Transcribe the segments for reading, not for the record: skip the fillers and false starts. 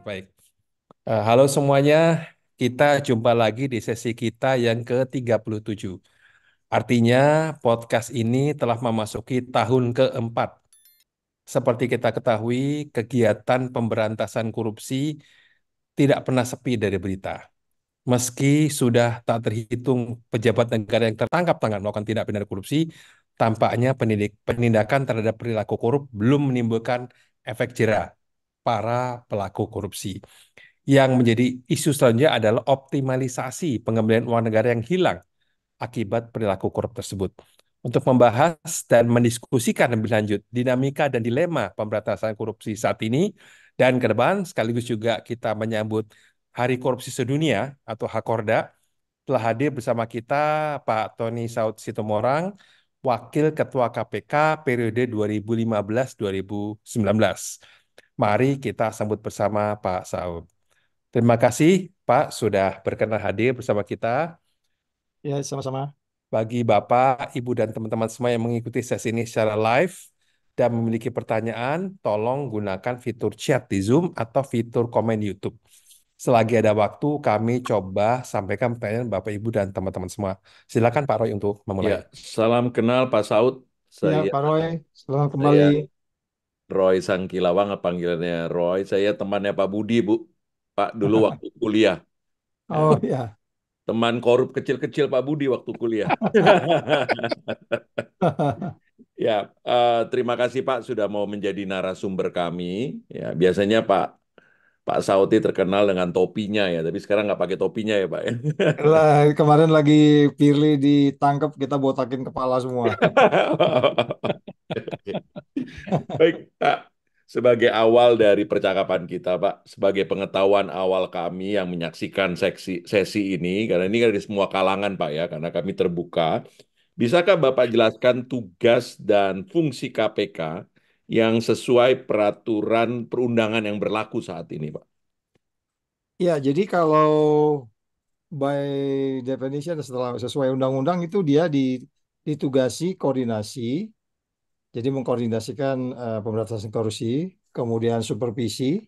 Baik. Halo semuanya, kita jumpa lagi di sesi kita yang ke-37. Artinya podcast ini telah memasuki tahun keempat. Seperti kita ketahui, kegiatan pemberantasan korupsi tidak pernah sepi dari berita. Meski sudah tak terhitung pejabat negara yang tertangkap tangan melakukan tindak pidana korupsi, tampaknya penindakan terhadap perilaku korup belum menimbulkan efek jera para pelaku korupsi. Yang menjadi isu selanjutnya adalah optimalisasi pengembalian uang negara yang hilang akibat perilaku korup tersebut. Untuk membahas dan mendiskusikan lebih lanjut dinamika dan dilema pemberantasan korupsi saat ini dan ke depan, sekaligus juga kita menyambut Hari Korupsi Sedunia atau HAKORDA, telah hadir bersama kita Pak Tony Saud Situmorang, Wakil Ketua KPK periode 2015-2019. Mari kita sambut bersama Pak Saud. Terima kasih Pak sudah berkenan hadir bersama kita. Ya, sama-sama. Bagi Bapak, Ibu, dan teman-teman semua yang mengikuti sesi ini secara live dan memiliki pertanyaan, tolong gunakan fitur chat di Zoom atau fitur komen YouTube. Selagi ada waktu, kami coba sampaikan pertanyaan Bapak, Ibu, dan teman-teman semua. Silakan Pak Roy untuk Ya, memulai. salam kenal Pak Saud. Ya, Saya Pak Roy, selamat kembali. saya Roy Sangkilawang, panggilannya Roy. Saya temannya Pak Budi, Bu. Pak dulu waktu kuliah. Ya, Oh ya, teman korup kecil-kecil Pak Budi waktu kuliah. Ya, terima kasih Pak sudah mau menjadi narasumber kami. Ya, biasanya Pak Sauti terkenal dengan topinya ya, tapi sekarang nggak pakai topinya ya Pak. lah kemarin lagi Firly ditangkap, kita botakin kepala semua. Baik, Pak. Sebagai awal dari percakapan kita, Pak, sebagai pengetahuan awal kami yang menyaksikan sesi ini, karena ini dari semua kalangan, Pak ya, karena kami terbuka, bisakah Bapak jelaskan tugas dan fungsi KPK yang sesuai peraturan perundangan yang berlaku saat ini, Pak? Ya, jadi kalau by definition setelah sesuai undang-undang itu dia ditugasi koordinasi, jadi mengkoordinasikan pemberantasan korupsi, kemudian supervisi,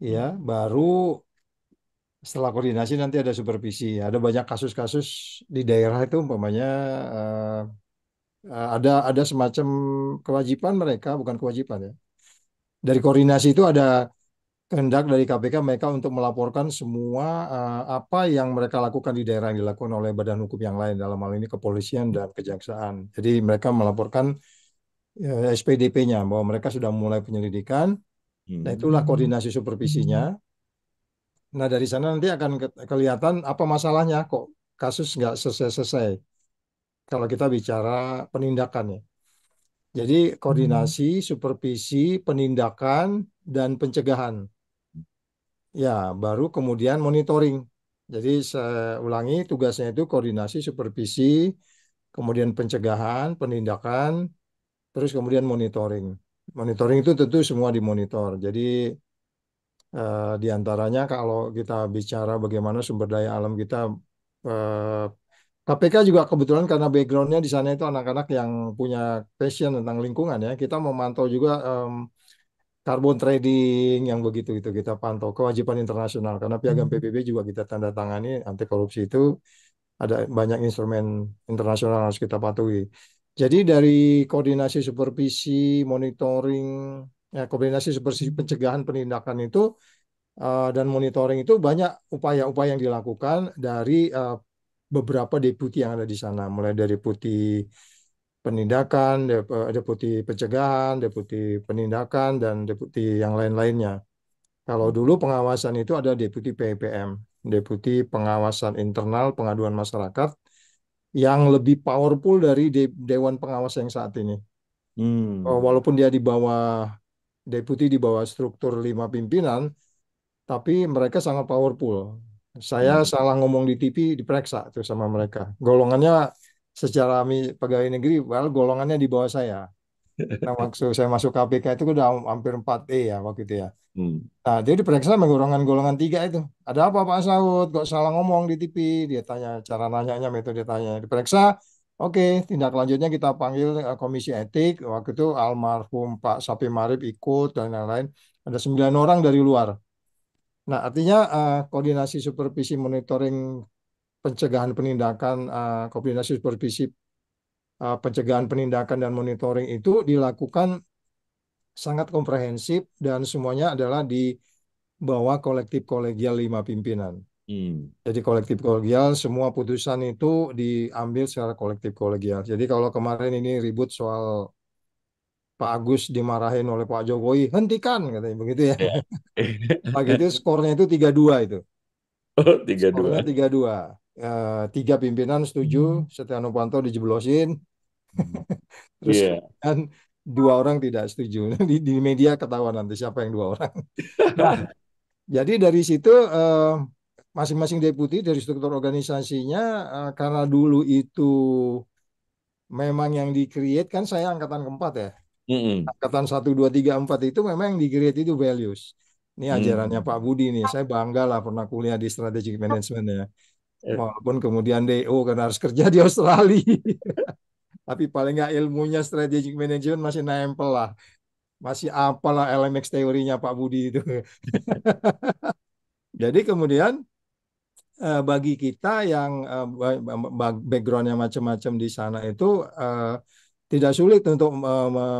ya, Hmm. baru setelah koordinasi nanti ada supervisi. Ada banyak kasus-kasus di daerah itu umpamanya eh, ada semacam kewajiban mereka, bukan kewajiban ya. Dari koordinasi itu ada kehendak dari KPK mereka untuk melaporkan semua apa yang mereka lakukan di daerah yang dilakukan oleh badan hukum yang lain, dalam hal ini kepolisian dan kejaksaan. Jadi mereka melaporkan SPDP-nya bahwa mereka sudah mulai penyelidikan. Nah, Hmm. itulah koordinasi supervisinya. Nah, dari sana nanti akan kelihatan apa masalahnya kok kasus nggak selesai-selesai kalau kita bicara penindakannya. Jadi koordinasi, supervisi, penindakan, dan pencegahan. Ya, baru kemudian monitoring. Jadi saya ulangi, tugasnya itu koordinasi, supervisi, kemudian pencegahan, penindakan, terus kemudian monitoring. Monitoring itu tentu semua dimonitor. Jadi di antaranya kalau kita bicara bagaimana sumber daya alam kita, eh, KPK juga kebetulan karena backgroundnya di sana itu anak-anak yang punya passion tentang lingkungan ya. Kita memantau juga carbon trading yang begitu itu kita pantau kewajiban internasional karena piagam PBB juga kita tanda tangani anti korupsi itu ada banyak instrumen internasional yang harus kita patuhi. Jadi dari koordinasi supervisi, monitoring, ya, koordinasi supervisi pencegahan penindakan itu dan monitoring itu banyak upaya-upaya yang dilakukan dari beberapa deputi yang ada di sana, mulai dari deputi penindakan, deputi pencegahan, deputi penindakan, dan deputi yang lain-lainnya. Kalau dulu pengawasan itu ada deputi PPM, deputi pengawasan internal pengaduan masyarakat, yang lebih powerful dari Dewan Pengawas yang saat ini. Hmm. Walaupun dia di bawah deputi di bawah struktur 5 pimpinan, tapi mereka sangat powerful. Saya Hmm. salah ngomong di TV diperiksa tuh sama mereka. Golongannya secara pegawai negeri, well, golongannya di bawah saya. Nah, waktu saya masuk KPK itu udah hampir 4E ya waktu itu ya. Hmm. Nah, dia diperiksa sama golongan-golongan 3 itu. Ada apa Pak Saud? Kok salah ngomong di TV? Dia tanya, cara nanyanya, metode tanya. Diperiksa, oke, tindak lanjutnya kita panggil komisi etik. Waktu itu almarhum Pak Sapi Marip ikut dan lain-lain. Ada 9 orang dari luar. Nah, artinya koordinasi supervisi monitoring pencegahan penindakan, koordinasi supervisi pencegahan penindakan dan monitoring itu dilakukan sangat komprehensif dan semuanya adalah di bawah kolektif kolegial 5 pimpinan. Hmm. Jadi kolektif kolegial, semua putusan itu diambil secara kolektif kolegial. Jadi kalau kemarin ini ribut soal Pak Agus dimarahin oleh Pak Jokowi, hentikan katanya begitu ya. Ya. Pagi itu skornya itu 3-2 itu. Oh, tiga Skornya dua. 3-2. 3 pimpinan setuju, Setia Novanto dijeblosin, terus Iya. kemudian 2 orang tidak setuju. Di media ketahuan nanti siapa yang 2 orang. Nah, jadi dari situ masing-masing deputi dari struktur organisasinya, karena dulu itu memang yang di-create kan saya angkatan keempat ya. Mm-mm. Angkatan 1, 2, 3, 4 itu memang yang di-create itu values. Ini ajarannya Pak Hmm. Budi nih. Saya bangga lah pernah kuliah di strategic management ya. Eh, Walaupun kemudian DO karena harus kerja di Australia. Tapi paling nggak ilmunya strategic management masih nempel lah. Masih apalah LMX teorinya Pak Budi itu. Jadi kemudian bagi kita yang backgroundnya macam-macam di sana itu tidak sulit untuk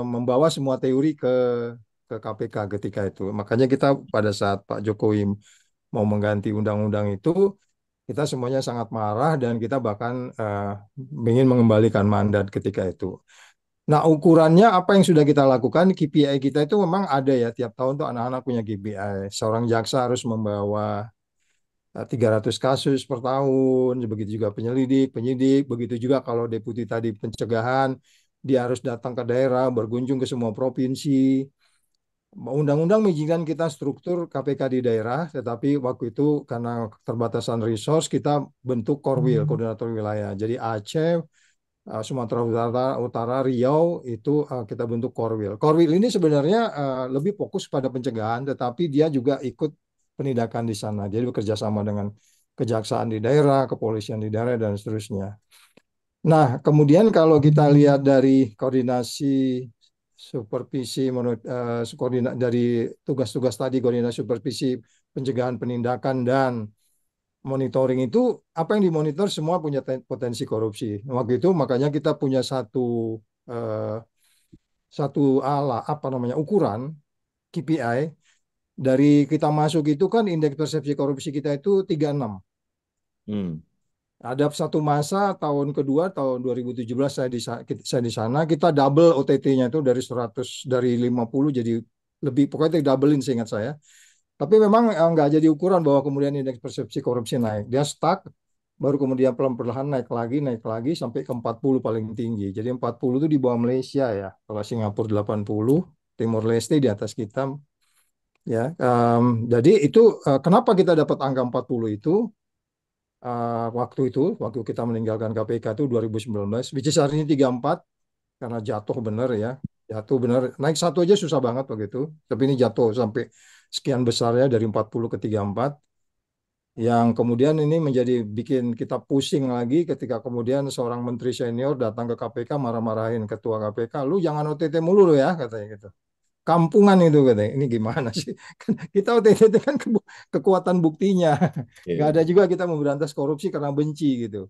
membawa semua teori ke KPK ketika itu. Makanya kita pada saat Pak Jokowi mau mengganti undang-undang itu, kita semuanya sangat marah dan kita bahkan ingin mengembalikan mandat ketika itu. Nah, ukurannya apa yang sudah kita lakukan, KPI kita itu memang ada ya, tiap tahun tuh anak-anak punya KPI. Seorang jaksa harus membawa 300 kasus per tahun, begitu juga penyelidik, penyidik, begitu juga kalau deputi tadi pencegahan, dia harus datang ke daerah, berkunjung ke semua provinsi. Undang-undang mengizinkan kita struktur KPK di daerah, tetapi waktu itu karena keterbatasan resource, kita bentuk Korwil, koordinator wilayah. Jadi Aceh, Sumatera Utara, Riau, itu kita bentuk Korwil. Korwil ini sebenarnya lebih fokus pada pencegahan, tetapi dia juga ikut penindakan di sana. Jadi bekerja sama dengan kejaksaan di daerah, kepolisian di daerah, dan seterusnya. Nah, kemudian kalau kita lihat dari koordinasi supervisi dari tugas-tugas tadi, koordinasi supervisi pencegahan penindakan dan monitoring itu, apa yang dimonitor semua punya potensi korupsi. Waktu itu makanya kita punya eh, satu apa namanya ukuran KPI dari kita masuk itu kan indeks persepsi korupsi kita itu 36. Hmm. Ada satu masa tahun kedua tahun 2017 saya di sana, kita double OTT-nya itu dari 100, dari 50 jadi lebih, pokoknya doublein seingat saya. Tapi memang nggak jadi ukuran bahwa kemudian indeks persepsi korupsi naik. Dia stuck, baru kemudian pelan-pelan naik lagi sampai ke 40 paling tinggi. Jadi 40 itu di bawah Malaysia ya. Kalau Singapura 80, Timor Leste di atas kita ya. Jadi itu kenapa kita dapat angka 40 itu? Waktu kita meninggalkan KPK itu 2019, which is hari ini 34 karena jatuh bener ya. Jatuh bener. Naik satu aja susah banget begitu. Tapi ini jatuh sampai sekian besarnya dari 40 ke 34, yang kemudian ini menjadi bikin kita pusing lagi ketika kemudian seorang menteri senior datang ke KPK marah-marahin ketua KPK, lu jangan OTT mulu lu ya katanya gitu. Kampungan itu katanya. Ini gimana sih? Kita OTT itu kan kekuatan buktinya. Nggak Iya. ada juga kita memberantas korupsi karena benci gitu.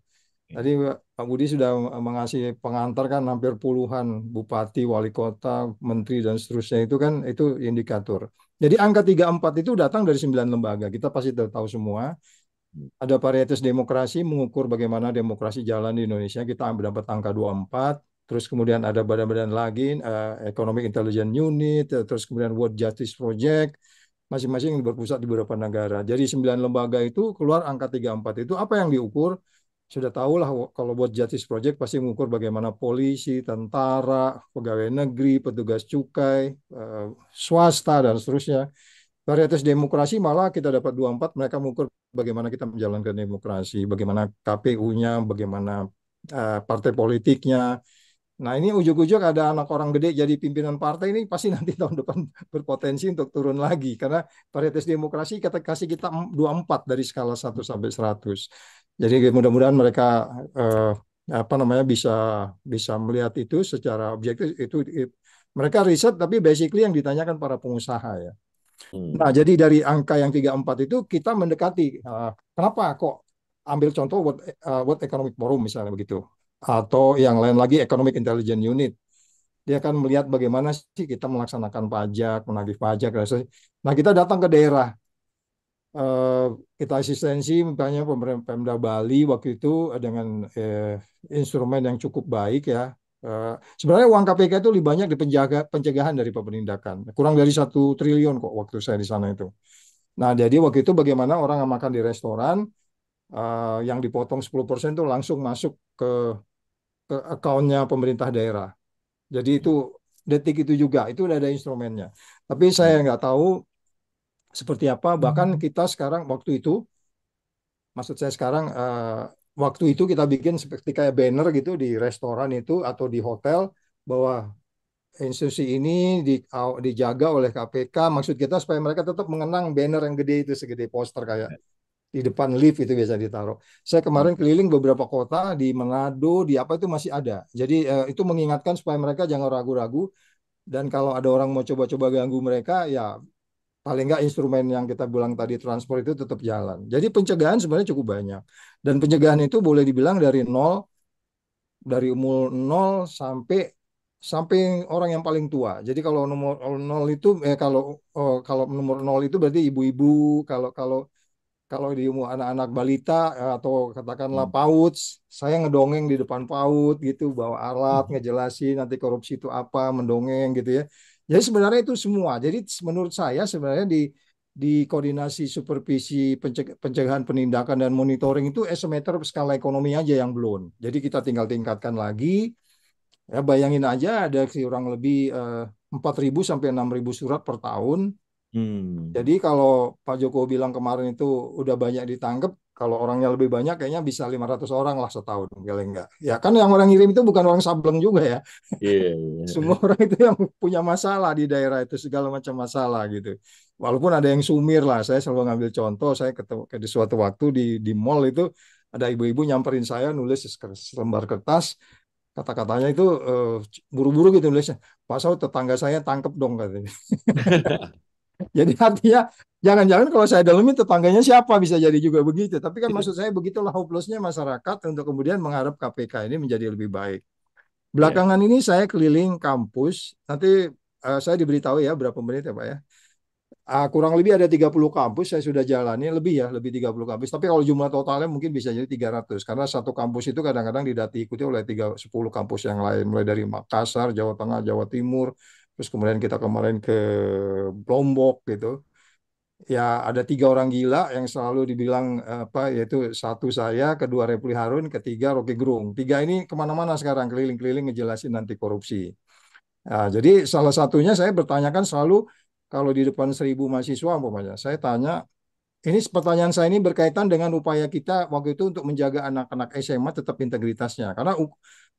Tadi Pak Budi sudah mengasih pengantar kan hampir puluhan bupati, wali kota, menteri dan seterusnya, itu kan itu indikator. Jadi angka 34 itu datang dari 9 lembaga. Kita pasti tahu semua. Ada varietas demokrasi mengukur bagaimana demokrasi jalan di Indonesia. Kita dapat angka 24. Terus kemudian ada badan-badan lagi, Economic Intelligence Unit, terus kemudian World Justice Project, masing-masing berpusat di beberapa negara. Jadi 9 lembaga itu keluar angka 34 itu. Apa yang diukur? Sudah tahulah kalau buat Justice Project pasti mengukur bagaimana polisi, tentara, pegawai negeri, petugas cukai, swasta, dan seterusnya. Varietas demokrasi malah kita dapat 24, mereka mengukur bagaimana kita menjalankan demokrasi, bagaimana KPU-nya, bagaimana partai politiknya. Nah, ini ujuk-ujuk ada anak orang gede jadi pimpinan partai, ini pasti nanti tahun depan berpotensi untuk turun lagi karena varietas demokrasi kita kasih kita 24 dari skala 1 sampai 100. Jadi mudah-mudahan mereka eh, apa namanya bisa bisa melihat itu secara objektif. Itu mereka riset tapi basically yang ditanyakan para pengusaha ya. Nah, Hmm. jadi dari angka yang 34 itu kita mendekati. Kenapa kok ambil contoh World Economic Forum misalnya begitu. Atau yang lain lagi Economic Intelligence Unit. Dia akan melihat bagaimana sih kita melaksanakan pajak, menagih pajak. Nah, kita datang ke daerah. eh, Kita asistensi misalnya pemerintah Pemda Bali waktu itu dengan instrumen yang cukup baik ya. Eh, Sebenarnya uang KPK itu lebih banyak di pencegahan dari penindakan. Kurang dari 1 triliun kok waktu saya di sana itu. Nah, jadi waktu itu bagaimana orang yang makan di restoran yang dipotong 10% itu langsung masuk ke akunnya pemerintah daerah. Jadi itu detik itu juga, itu udah ada instrumennya. Tapi saya Hmm. nggak tahu seperti apa. Bahkan kita sekarang waktu itu, maksud saya sekarang waktu itu kita bikin seperti kayak banner gitu di restoran itu atau di hotel bahwa institusi ini dijaga oleh KPK. Maksud kita supaya mereka tetap mengenang banner yang gede itu segede poster kayak di depan lift itu biasa ditaruh. Saya kemarin Hmm. keliling beberapa kota di Manado, di apa itu masih ada. Jadi itu mengingatkan supaya mereka jangan ragu-ragu dan kalau ada orang mau coba-coba ganggu mereka, ya paling nggak instrumen yang kita bilang tadi transport itu tetap jalan. Jadi pencegahan sebenarnya cukup banyak. Dan pencegahan itu boleh dibilang dari umur nol sampai sampai orang yang paling tua. Jadi kalau nomor nol itu kalau nomor nol itu berarti ibu-ibu, kalau kalau kalau di umur anak-anak balita atau katakanlah Hmm. PAUD, saya ngedongeng di depan PAUD gitu, bawa alat, ngejelasin nanti korupsi itu apa, mendongeng gitu ya. Jadi sebenarnya itu semua. Jadi menurut saya sebenarnya di koordinasi supervisi pencegahan penindakan dan monitoring itu esometer skala ekonomi aja yang belum. Jadi kita tinggal tingkatkan lagi. Ya bayangin aja ada kurang lebih 4.000 sampai 6.000 surat per tahun. Hmm. Jadi kalau Pak Jokowi bilang kemarin itu udah banyak ditangkap, kalau orangnya lebih banyak kayaknya bisa 500 orang lah setahun, paling enggak. Ya kan yang orang ngirim itu bukan orang Sableng juga ya. Iya, Semua iya. orang itu yang punya masalah di daerah itu, segala macam masalah gitu. Walaupun ada yang sumir lah, saya selalu ngambil contoh, saya ketemu di suatu waktu di mall itu ada ibu-ibu nyamperin saya nulis selembar kertas, kata-katanya itu buru-buru gitu nulisnya. Pak Saud tetangga saya tangkep dong katanya. Jadi artinya jangan-jangan kalau saya dalemin tetangganya siapa bisa jadi juga begitu. Tapi kan maksud saya begitulah hopelessnya masyarakat untuk kemudian mengharap KPK ini menjadi lebih baik. Iya. Belakangan ini saya keliling kampus. Nanti saya diberitahu ya berapa menit ya Pak ya. Kurang lebih ada 30 kampus saya sudah jalani lebih ya, lebih 30 kampus. Tapi kalau jumlah totalnya mungkin bisa jadi 300 karena satu kampus itu kadang-kadang diikuti oleh 10 kampus yang lain mulai dari Makassar, Jawa Tengah, Jawa Timur, terus kemudian kita kemarin ke Lombok gitu. Ya ada 3 orang gila yang selalu dibilang apa yaitu satu saya, kedua Repli Harun, ketiga Rocky Gerung. Tiga ini kemana-mana sekarang keliling-keliling ngejelasin anti korupsi. Nah, jadi salah satunya saya bertanyakan selalu kalau di depan 1.000 mahasiswa umpamanya, saya tanya ini pertanyaan saya ini berkaitan dengan upaya kita waktu itu untuk menjaga anak-anak SMA tetap integritasnya. Karena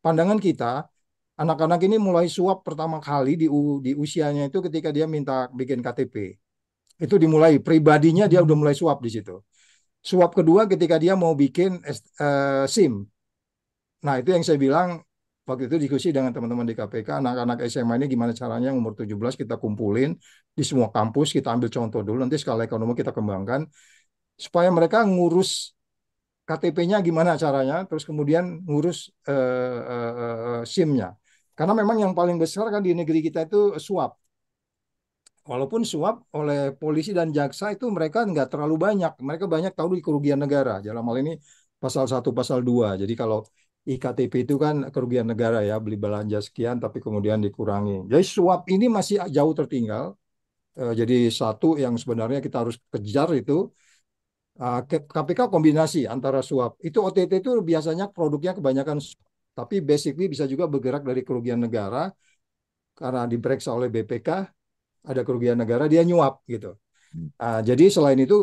pandangan kita anak-anak ini mulai suap pertama kali di usianya itu ketika dia minta bikin KTP. Itu dimulai pribadinya dia udah mulai suap di situ. Suap kedua ketika dia mau bikin SIM. Nah, itu yang saya bilang waktu itu diskusi dengan teman-teman di KPK, anak-anak SMA ini gimana caranya umur 17 kita kumpulin di semua kampus, kita ambil contoh dulu, nanti skala ekonomi kita kembangkan, supaya mereka ngurus KTP-nya gimana caranya, terus kemudian ngurus SIM-nya. Karena memang yang paling besar kan di negeri kita itu suap. Walaupun suap oleh polisi dan jaksa itu mereka nggak terlalu banyak. Mereka banyak tahu di kerugian negara. Dalam hal ini pasal 1, pasal 2. Jadi kalau IKTP itu kan kerugian negara ya, beli belanja sekian tapi kemudian dikurangi. Jadi suap ini masih jauh tertinggal. Jadi satu yang sebenarnya kita harus kejar itu KPK kombinasi antara suap. Itu OTT itu biasanya produknya kebanyakan suap. Tapi basically bisa juga bergerak dari kerugian negara karena diperiksa oleh BPK ada kerugian negara dia nyuap gitu. Jadi selain itu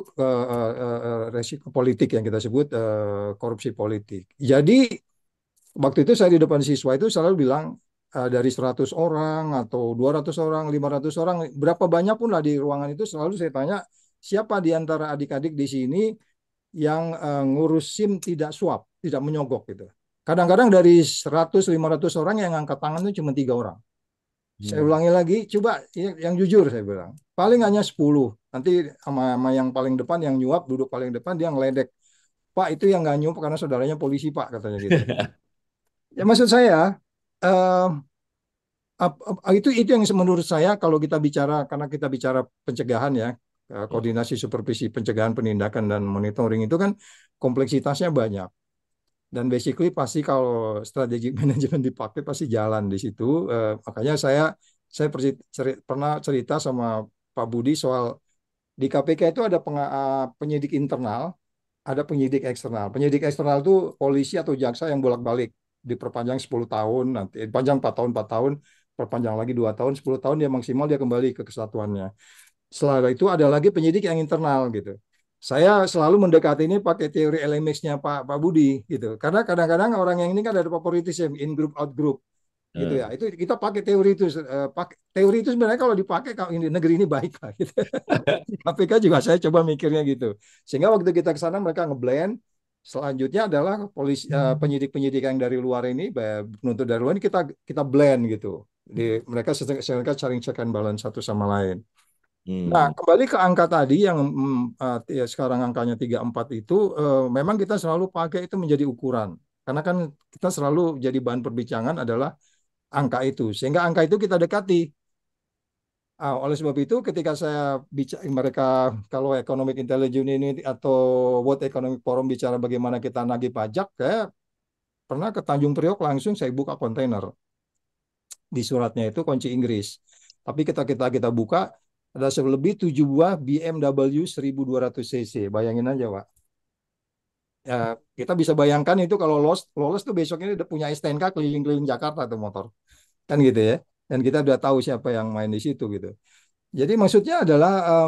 resiko politik yang kita sebut korupsi politik. Jadi waktu itu saya di depan siswa itu selalu bilang dari 100 orang atau 200 orang, 500 orang, berapa banyak pun lah di ruangan itu selalu saya tanya siapa di antara adik-adik di sini yang ngurus SIM tidak suap, tidak menyogok gitu. Kadang-kadang dari 100 500 orang yang angkat tangan itu cuma 3 orang. Saya Hmm. ulangi lagi, coba yang jujur saya bilang. Paling hanya 10. Nanti sama yang paling depan yang nyuap duduk paling depan dia ngeledek. Pak itu yang nggak nyuap karena saudaranya polisi Pak katanya gitu. Ya maksud saya eh, itu yang menurut saya kalau kita bicara karena kita bicara pencegahan ya Ya. koordinasi supervisi pencegahan penindakan dan monitoring itu kan kompleksitasnya banyak. Dan basically pasti kalau strategi manajemen dipakai pasti jalan di situ. Makanya saya pernah cerita sama Pak Budi soal di KPK itu ada penyidik internal, ada penyidik eksternal. Penyidik eksternal itu polisi atau jaksa yang bolak-balik diperpanjang 10 tahun, nanti panjang 4 tahun, 4 tahun, perpanjang lagi 2 tahun, 10 tahun dia maksimal dia kembali ke kesatuannya. Setelah itu ada lagi penyidik yang internal gitu. Saya selalu mendekati ini pakai teori LMX-nya Pak Budi gitu. Karena kadang-kadang orang yang ini kan ada favoritism in group out group gitu ya. Hmm. Itu kita pakai teori itu pakai teori itu sebenarnya kalau dipakai kalau ini negeri ini baik lah gitu. KPK juga saya coba mikirnya gitu. Sehingga waktu kita ke sana mereka ngeblend. Selanjutnya adalah polisi penyidik-penyidik yang dari luar ini penuntut dari luar ini kita blend gitu. Mereka saling check and balance satu sama lain. Nah, Hmm. kembali ke angka tadi yang ya sekarang angkanya 34 itu memang kita selalu pakai itu menjadi ukuran. Karena kan kita selalu jadi bahan perbincangan adalah angka itu. Sehingga angka itu kita dekati. Oleh sebab itu ketika saya bicara mereka kalau Economic Intelligence ini atau World Economic Forum bicara bagaimana kita nagih pajak, saya pernah ke Tanjung Priok langsung saya buka kontainer. Di suratnya itu kunci Inggris. Tapi kita buka ada lebih 7 buah BMW 1200 cc. Bayangin aja, Pak. Ya, kita bisa bayangkan itu kalau lolos, lolos tuh besoknya udah punya STNK keliling-keliling Jakarta tuh motor. Kan gitu ya. Dan kita udah tahu siapa yang main di situ gitu. Jadi maksudnya adalah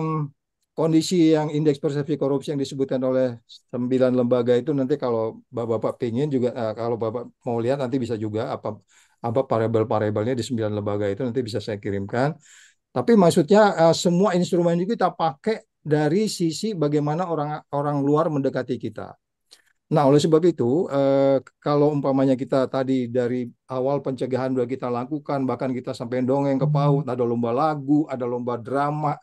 kondisi yang indeks persepsi korupsi yang disebutkan oleh 9 lembaga itu nanti kalau Bapak pingin juga kalau Bapak mau lihat nanti bisa juga apa apa variabel-variabelnya di 9 lembaga itu nanti bisa saya kirimkan. Tapi maksudnya semua instrumen itu kita pakai dari sisi bagaimana orang orang luar mendekati kita. Nah, oleh sebab itu, kalau umpamanya kita tadi dari awal pencegahan sudah kita lakukan, bahkan kita sampai dongeng ke PAUD, ada lomba lagu, ada lomba drama,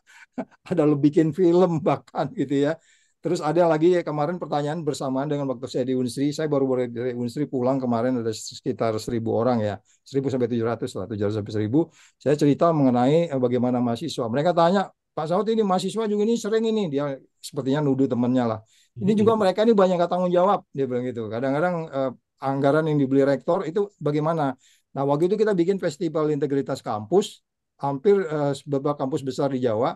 ada lo bikin film bahkan gitu ya. Terus ada lagi kemarin pertanyaan bersamaan dengan waktu saya di Unsri, saya baru dari Unsri pulang kemarin ada sekitar 1.000 orang ya, 1.000 sampai 700 lah, 700 sampai 1.000. Saya cerita mengenai bagaimana mahasiswa. Mereka tanya, Pak Saud ini mahasiswa juga ini sering ini, dia sepertinya nuduh temannya lah. Ini juga mereka ini banyak tanggung jawab, dia bilang gitu. Kadang-kadang anggaran yang dibeli rektor itu bagaimana? Nah, waktu itu kita bikin festival integritas kampus, hampir beberapa kampus besar di Jawa.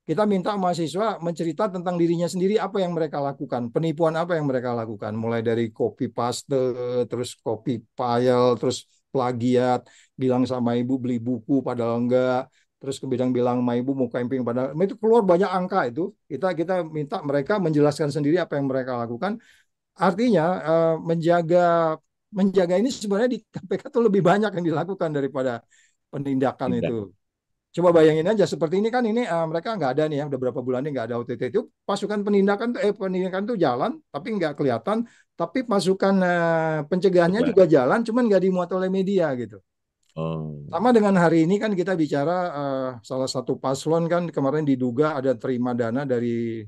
Kita minta mahasiswa mencerita tentang dirinya sendiri apa yang mereka lakukan, penipuan apa yang mereka lakukan, mulai dari copy paste, terus copy file, terus plagiat, bilang sama ibu beli buku padahal enggak, terus bilang sama ibu mau camping padahal itu keluar banyak angka itu. Kita minta mereka menjelaskan sendiri apa yang mereka lakukan. Artinya menjaga menjaga ini sebenarnya di KPK itu lebih banyak yang dilakukan daripada penindakan Tidak. itu. Coba bayangin aja seperti ini kan ini mereka nggak ada nih ya udah berapa bulan ini nggak ada OTT itu pasukan penindakan tuh penindakan tuh jalan tapi nggak kelihatan tapi pasukan pencegahannya Coba. juga jalan cuman nggak dimuat oleh media gitu. Oh. Sama dengan hari ini kan kita bicara salah satu paslon kan kemarin diduga ada terima dana dari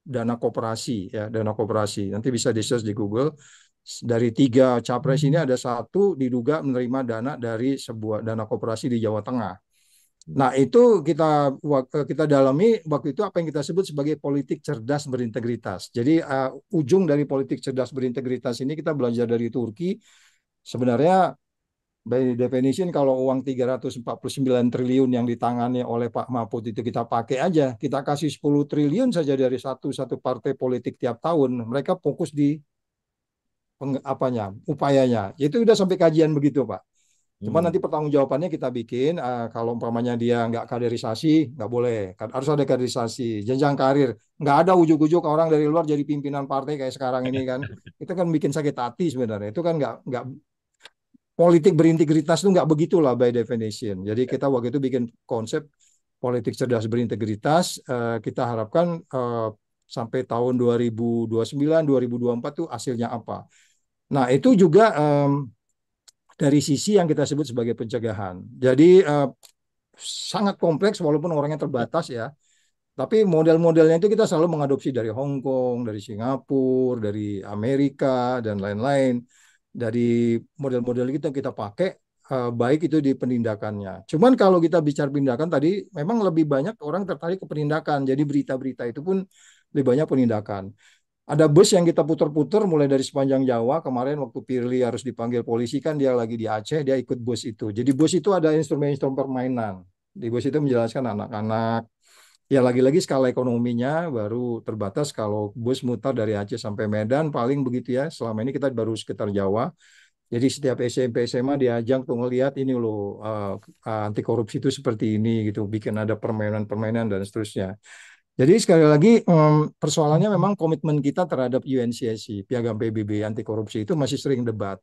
dana koperasi ya dana koperasi nanti bisa di search di Google dari 3 capres ini ada satu diduga menerima dana dari sebuah dana koperasi di Jawa Tengah. Nah, itu kita dalami waktu itu apa yang kita sebut sebagai politik cerdas berintegritas. Jadi ujung dari politik cerdas berintegritas ini kita belajar dari Turki. Sebenarnya by definition kalau uang 349 triliun yang ditangani oleh Pak Mahfud itu kita pakai aja, kita kasih 10 triliun saja dari satu partai politik tiap tahun. Mereka fokus di upayanya. Itu udah sampai kajian begitu, Pak. Cuma Hmm. nanti pertanggungjawabannya kita bikin kalau umpamanya dia nggak kaderisasi nggak boleh harus ada kaderisasi jenjang karir nggak ada ujuk-ujuk orang dari luar jadi pimpinan partai kayak sekarang ini kan itu kan bikin sakit hati sebenarnya itu kan nggak politik berintegritas itu nggak begitulah by definition jadi kita waktu itu bikin konsep politik cerdas berintegritas kita harapkan sampai tahun 2029 2024 tuh hasilnya apa nah itu juga dari sisi yang kita sebut sebagai pencegahan. Jadi sangat kompleks walaupun orangnya terbatas ya. Tapi model-modelnya itu kita selalu mengadopsi dari Hong Kong, dari Singapura, dari Amerika, dan lain-lain. Dari model-model itu kita pakai, baik itu di penindakannya. Cuman kalau kita bicara penindakan tadi, memang lebih banyak orang tertarik ke penindakan. Jadi berita-berita itu pun lebih banyak penindakan. Ada bus yang kita putar-putar mulai dari sepanjang Jawa. Kemarin waktu Pirli harus dipanggil polisi kan dia lagi di Aceh, dia ikut bus itu. Jadi bus itu ada instrumen-instrumen permainan. Di bus itu menjelaskan anak-anak. Ya lagi-lagi skala ekonominya baru terbatas kalau bus mutar dari Aceh sampai Medan paling begitu ya. Selama ini kita baru sekitar Jawa. Jadi setiap SMP SMA diajak tuh ngelihat ini loh, anti korupsi itu seperti ini gitu, bikin ada permainan-permainan dan seterusnya. Jadi sekali lagi persoalannya memang komitmen kita terhadap UNCSC, Piagam PBB anti korupsi itu masih sering debat.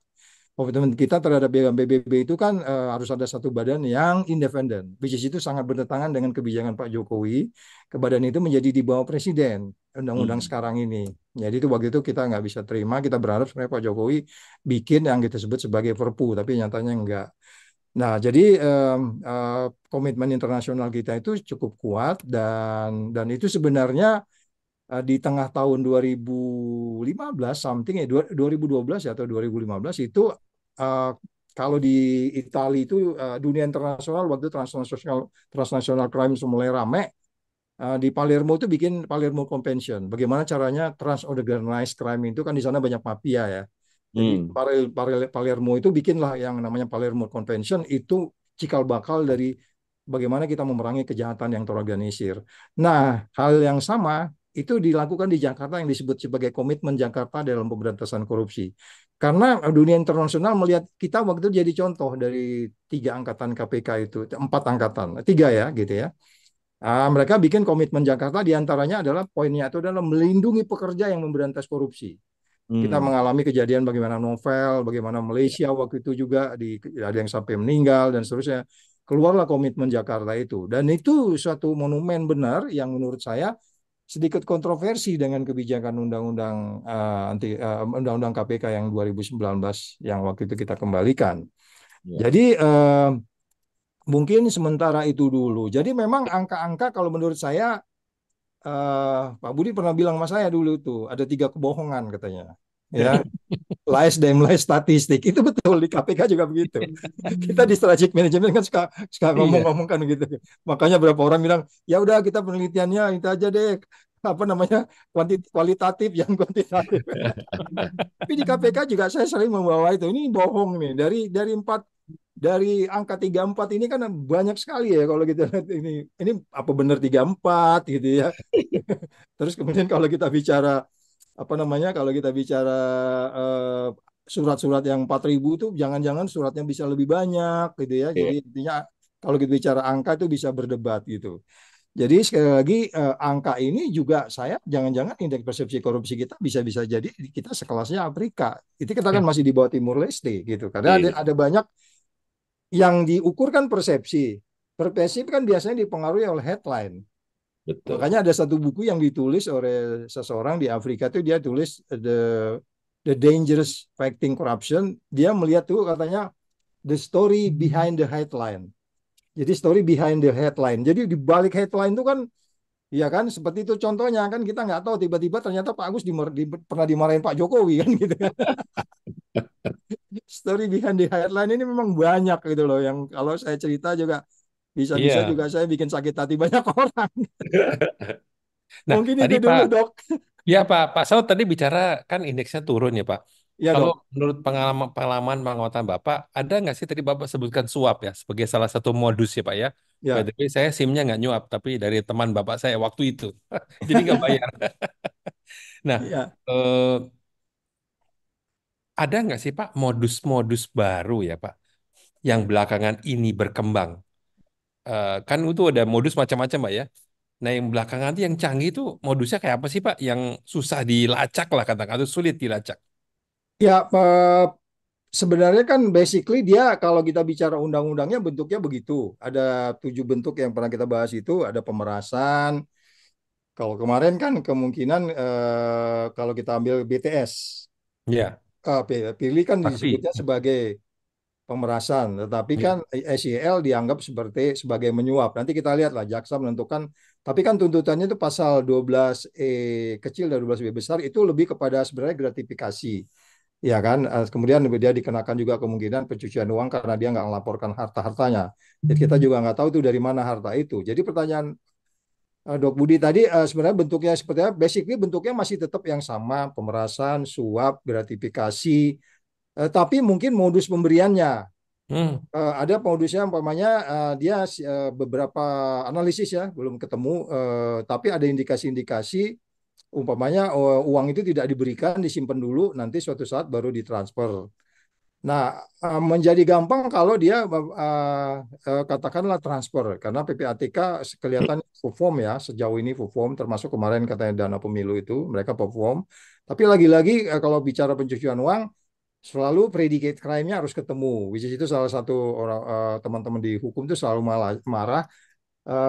Komitmen kita terhadap Piagam PBB itu kan harus ada satu badan yang independen, which is itu sangat bertentangan dengan kebijakan Pak Jokowi. Ke badan itu menjadi di bawah presiden, undang-undang Hmm. sekarang ini. Jadi itu waktu itu kita nggak bisa terima, kita berharap sebenarnya Pak Jokowi bikin yang kita sebut sebagai Perpu, tapi nyatanya enggak. Nah, jadi komitmen internasional kita itu cukup kuat dan itu sebenarnya di tengah tahun 2015 something ya 2012 ya atau 2015 itu uh, kalau di Italia itu dunia internasional waktu transnasional transnasional crime mulai rame, di Palermo itu bikin Palermo Convention. Bagaimana caranya transorganized crime itu kan di sana banyak mafia ya. Jadi Hmm. Palermo itu bikinlah yang namanya Palermo Convention itu cikal bakal dari bagaimana kita memerangi kejahatan yang terorganisir. Nah, hal yang sama itu dilakukan di Jakarta yang disebut sebagai komitmen Jakarta dalam pemberantasan korupsi. Karena dunia internasional melihat kita waktu itu jadi contoh dari 3 angkatan KPK itu, 4 angkatan, 3 ya gitu ya. Mereka bikin komitmen Jakarta diantaranya adalah poinnya itu adalah melindungi pekerja yang memberantas korupsi. Kita Hmm. mengalami kejadian bagaimana novel, bagaimana Malaysia waktu itu juga ada yang sampai meninggal dan seterusnya. Keluarlah komitmen Jakarta itu. Dan itu suatu monumen benar yang menurut saya sedikit kontroversi dengan kebijakan undang-undang KPK yang 2019 yang waktu itu kita kembalikan. Ya. Jadi mungkin sementara itu dulu. Jadi memang angka-angka kalau menurut saya, Pak Budi pernah bilang sama saya dulu tuh ada 3 kebohongan katanya. Ya, lies dan lies statistik itu betul di KPK juga begitu. Kita di strategic management kan suka suka Iya. ngomong-ngomong kan gitu. Makanya berapa orang bilang ya udah kita penelitiannya itu aja deh, apa namanya, kualitatif yang kuantitatif. Tapi di KPK juga saya sering membawa itu. Ini bohong nih dari angka 34 ini kan banyak sekali ya kalau kita lihat ini apa benar 34 gitu ya. Terus kemudian kalau kita bicara apa namanya kalau kita bicara eh, surat-surat yang 4.000 itu jangan-jangan suratnya bisa lebih banyak gitu ya. Jadi Iya. intinya kalau kita bicara angka itu bisa berdebat gitu. Jadi sekali lagi angka ini juga saya jangan-jangan indeks persepsi korupsi kita bisa-bisa jadi kita sekelasnya Afrika. Itu kita kan masih di bawah Timur Leste gitu. Karena Iya. ada banyak yang diukur kan persepsi. Persepsi kan biasanya dipengaruhi oleh headline. Betul. Makanya ada satu buku yang ditulis oleh seseorang di Afrika itu dia tulis the dangerous fighting corruption. Dia melihat tuh katanya the story behind the headline. Jadi story behind the headline. Jadi di balik headline itu kan ya kan seperti itu contohnya kan kita nggak tahu tiba-tiba ternyata Pak Agus pernah dimarahin Pak Jokowi kan gitu kan. Story behind the headline ini memang banyak gitu loh yang kalau saya cerita juga bisa-bisa Iya. juga saya bikin sakit hati banyak orang. Nah, Mungkin tadi itu Pak, dulu dok. ya Pak Saud tadi bicara kan indeksnya turun ya Pak. Ya Kalau dok. menurut pengalaman pengamatan Bapak, ada nggak sih tadi Bapak sebutkan suap ya sebagai salah satu modus ya Pak ya? By Ya. the way, saya SIM-nya nggak nyuap, tapi dari teman Bapak saya waktu itu. Jadi nggak bayar. Nah, Ya. eh, ada nggak sih Pak modus-modus baru ya Pak yang belakangan ini berkembang? Kan itu ada modus macam-macam Pak ya. Nah, yang belakangan itu yang canggih itu modusnya kayak apa sih Pak? Yang susah dilacak lah katakan, atau sulit dilacak. Ya, sebenarnya kan basically dia kalau kita bicara undang-undangnya bentuknya begitu. Ada 7 bentuk yang pernah kita bahas itu. Ada pemerasan. Kalau kemarin kan kemungkinan kalau kita ambil BTS, Ya, Pilih kan sakti. disebutnya sebagai pemerasan. Tetapi Ya. kan SEL dianggap sebagai menyuap. Nanti kita lihat lah jaksa menentukan. Tapi kan tuntutannya itu pasal 12E kecil dan 12B besar itu lebih kepada sebenarnya gratifikasi. Ya kan, kemudian dia dikenakan juga kemungkinan pencucian uang karena dia nggak melaporkan harta-hartanya. Jadi kita juga nggak tahu itu dari mana harta itu. Jadi pertanyaan Dok Budi tadi sebenarnya bentuknya seperti apa? Basically bentuknya masih tetap yang sama, pemerasan, suap, gratifikasi, tapi mungkin modus pemberiannya. Hmm. Ada modusnya umpamanya dia beberapa analisis ya belum ketemu, tapi ada indikasi-indikasi umpamanya uang itu tidak diberikan, disimpan dulu, nanti suatu saat baru ditransfer. Nah, menjadi gampang kalau dia katakanlah transfer karena PPATK kelihatan perform ya sejauh ini perform termasuk kemarin katanya dana pemilu itu mereka perform. Tapi lagi-lagi kalau bicara pencucian uang selalu predicate crime-nya harus ketemu. Which is itu salah satu orang teman-teman di hukum itu selalu marah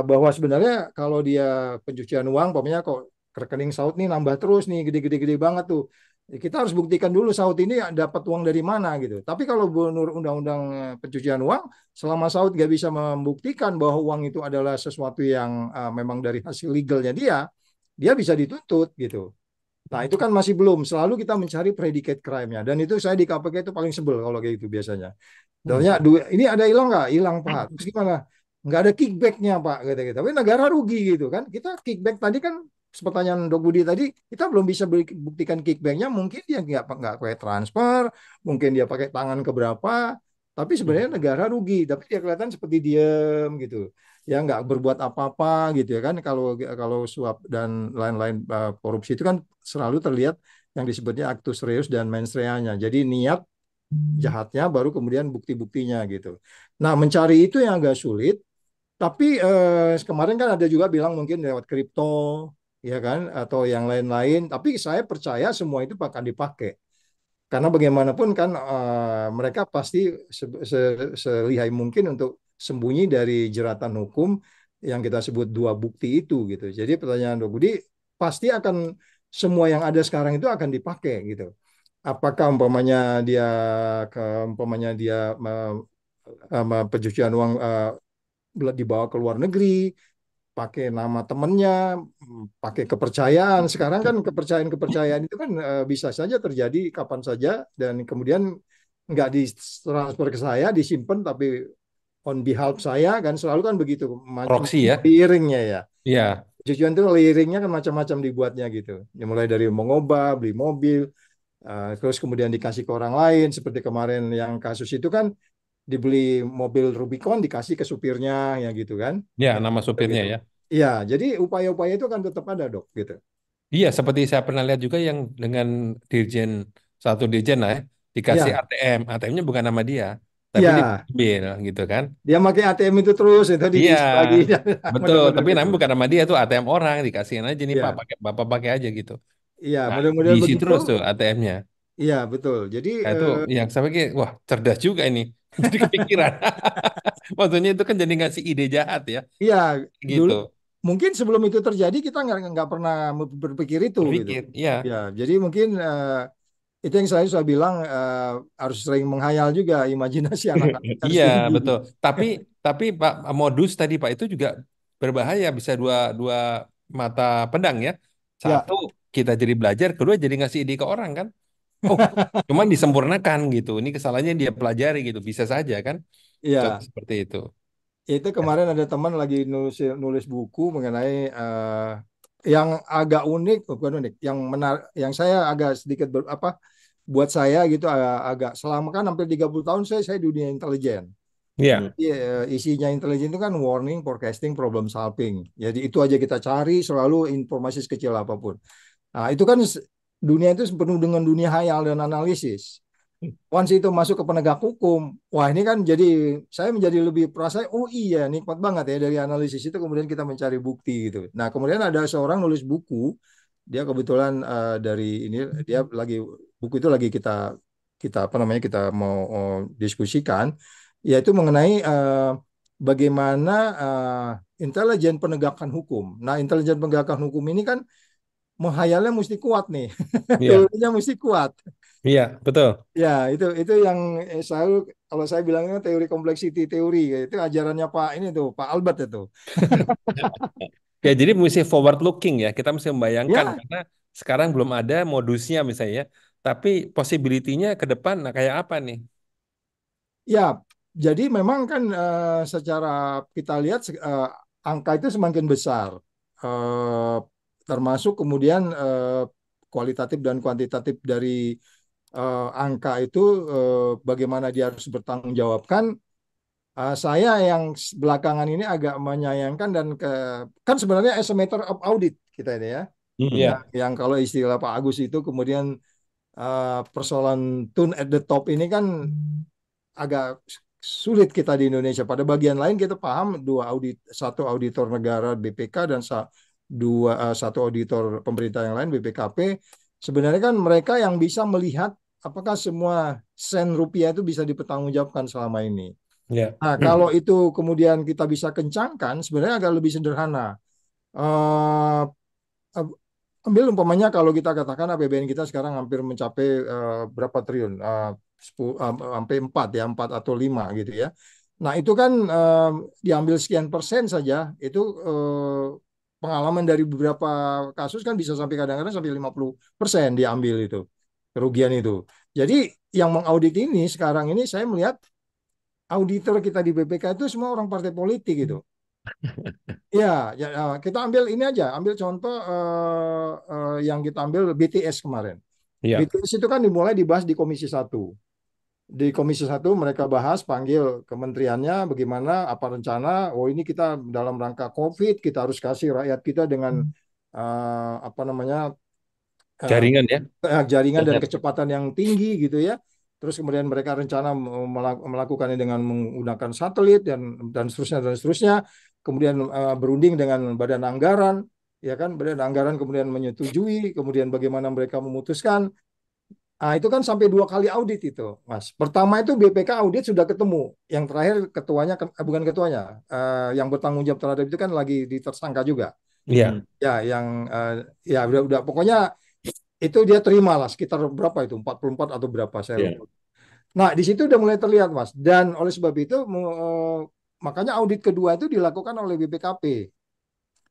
bahwa sebenarnya kalau dia pencucian uang, pokoknya kok rekening Saud nih nambah terus nih, gede-gede banget tuh. Kita harus buktikan dulu Saud ini dapat uang dari mana gitu. Tapi kalau menurut undang-undang pencucian uang, selama Saud nggak bisa membuktikan bahwa uang itu adalah sesuatu yang memang dari hasil legalnya dia bisa dituntut gitu. Nah, itu kan masih belum. Selalu kita mencari predicate crime-nya. Dan itu saya di KPK itu paling sebel kalau kayak gitu biasanya. Hmm. Contohnya, duit ini ada hilang nggak? Hilang Pak. Terus gimana? Nggak ada kickbacknya Pak. Gitu. Tapi negara rugi gitu kan. Kita kickback tadi kan, pertanyaan Dok Budi tadi, kita belum bisa buktikan kickbacknya. Mungkin dia nggak pakai transfer, mungkin dia pakai tangan keberapa. Tapi sebenarnya negara rugi. Tapi dia kelihatan seperti diem gitu. Ya nggak berbuat apa-apa gitu ya kan. Kalau suap dan lain-lain korupsi itu kan selalu terlihat yang disebutnya actus reus dan mens reanya. Jadi niat jahatnya baru kemudian bukti-buktinya gitu. Nah, mencari itu yang agak sulit, tapi kemarin kan ada juga bilang mungkin lewat kripto, ya kan, atau yang lain-lain. Tapi saya percaya semua itu akan dipakai. Karena bagaimanapun kan mereka pasti selihai mungkin untuk sembunyi dari jeratan hukum yang kita sebut dua bukti itu gitu. Jadi pertanyaan Dok Budi pasti akan semua yang ada sekarang itu akan dipakai gitu. Apakah umpamanya dia pencucian uang dibawa ke luar negeri, pakai nama temennya, pakai kepercayaan. Sekarang kan kepercayaan-kepercayaan itu kan bisa saja terjadi kapan saja dan kemudian nggak ditransfer ke saya, disimpan tapi on behalf saya kan selalu kan begitu Proxy macam-macam ya. layering-nya ya. Iya. Pencucian itu layering-nya kan macam-macam dibuatnya gitu. Ya, mulai dari mengubah, beli mobil, terus kemudian dikasih ke orang lain seperti kemarin yang kasus itu kan dibeli mobil Rubicon dikasih ke supirnya ya gitu kan. Ya, nama supirnya Gitu. ya. Iya, jadi upaya-upaya itu kan tetap ada, Dok, gitu. Iya, seperti saya pernah lihat juga yang dengan dirjen, satu dirjen lah ya, dikasih Iya, ATM. ATM-nya bukan nama dia, tapi iya. diambil gitu kan. Dia pakai ATM itu terus itu Iya, diisi lagi betul. model-model Tapi gitu. namanya bukan nama dia, tuh ATM orang, dikasihin aja nih Pak, Iya, pakai Bapak pakai aja gitu. iya, Nah, model-model diisi begitu. terus tuh ATM-nya. Iya, betul. Jadi Nah, itu yang saya pikir, wah cerdas juga ini. Jadi kepikiran. Maksudnya itu kan jadi ngasih ide jahat ya, iya, dulu gitu. mungkin sebelum itu terjadi kita nggak pernah berpikir itu gitu. Berpikir, iya. Ya, jadi mungkin itu yang saya bilang harus sering menghayal juga imajinasi anak-anak harus Iya, tinggi. betul. Tapi Pak modus tadi Pak itu juga berbahaya, bisa dua dua mata pedang ya. Ya, Satu, kita jadi belajar, kedua jadi ngasih ide ke orang kan. Oh, cuman disempurnakan gitu. Ini kesalahannya dia pelajari gitu. Bisa saja kan. Contoh iya. seperti itu. Itu kemarin ada teman lagi nulis nulis buku mengenai yang agak unik, bukan unik, yang yang saya agak sedikit buat saya gitu agak selama kan hampir 30 tahun saya di dunia intelijen. Iya. Iya, isinya intelijen itu kan warning, forecasting, problem solving. Jadi itu aja kita cari selalu informasi sekecil apapun. Nah, itu kan dunia itu penuh dengan dunia hayal dan analisis. Once itu masuk ke penegak hukum, wah ini kan jadi saya menjadi lebih perasa, oh iya nikmat banget ya dari analisis itu kemudian kita mencari bukti gitu. Nah kemudian ada seorang nulis buku, dia kebetulan dari ini dia lagi buku itu lagi kita kita apa namanya kita mau diskusikan, yaitu mengenai bagaimana intelijen penegakan hukum. Nah intelijen penegakan hukum ini kan menghayalnya mesti kuat nih, Iya. teorinya mesti kuat. Iya, betul. Ya, itu yang selalu kalau saya bilangnya teori complexity teori, itu ajarannya Pak ini tuh, Pak Albert itu. Ya, jadi mesti forward looking ya. Kita mesti membayangkan Ya, karena sekarang belum ada modusnya misalnya, tapi possibility-nya ke depan nah kayak apa nih? ya. Jadi memang kan secara kita lihat angka itu semakin besar. Eh, Termasuk kemudian kualitatif dan kuantitatif dari angka itu bagaimana dia harus bertanggung jawabkan. Saya yang belakangan ini agak menyayangkan dan kan sebenarnya as a matter of audit kita ini ya. Hmm. Iya, Yang kalau istilah Pak Agus itu kemudian persoalan tune at the top ini kan agak sulit kita di Indonesia. Pada bagian lain kita paham dua audit, satu auditor negara BPK dan satu auditor pemerintah yang lain BPKP. Sebenarnya kan mereka yang bisa melihat apakah semua sen rupiah itu bisa dipertanggungjawabkan selama ini. iya. Nah, kalau itu kemudian kita bisa kencangkan, sebenarnya agak lebih sederhana. Eh, Ambil umpamanya kalau kita katakan APBN kita sekarang hampir mencapai berapa triliun? 10, sampai 4 ya, 4 atau 5 gitu ya. Nah, itu kan diambil sekian persen saja, itu pengalaman dari beberapa kasus kan bisa sampai kadang-kadang sampai 50% diambil itu, kerugian itu. Jadi yang mengaudit ini sekarang ini saya melihat auditor kita di BPK itu semua orang partai politik gitu. Ya, ya, kita ambil ini aja, ambil contoh yang kita ambil BTS kemarin. Iya. BTS itu kan dimulai dibahas di Komisi 1. Di Komisi 1 mereka bahas, panggil kementeriannya bagaimana, apa rencana, oh ini kita dalam rangka COVID, kita harus kasih rakyat kita dengan apa namanya, eh, Jaringan ya. jaringan dan Internet. kecepatan yang tinggi gitu ya. Terus kemudian mereka rencana melakukannya dengan menggunakan satelit dan seterusnya dan seterusnya. Kemudian berunding dengan badan anggaran, ya kan, badan anggaran kemudian menyetujui, kemudian bagaimana mereka memutuskan. Ah, itu kan sampai 2 kali audit itu, Mas. Pertama itu BPK audit sudah ketemu. Yang terakhir ketuanya, bukan ketuanya, yang bertanggung jawab terhadap itu kan lagi ditersangka juga. Hmm. Iya, Ya, yang ya udah pokoknya itu dia terima lah sekitar berapa itu 44 atau berapa saya lupa. Ya. Nah di situ udah mulai terlihat Mas, dan oleh sebab itu makanya audit kedua itu dilakukan oleh BPKP.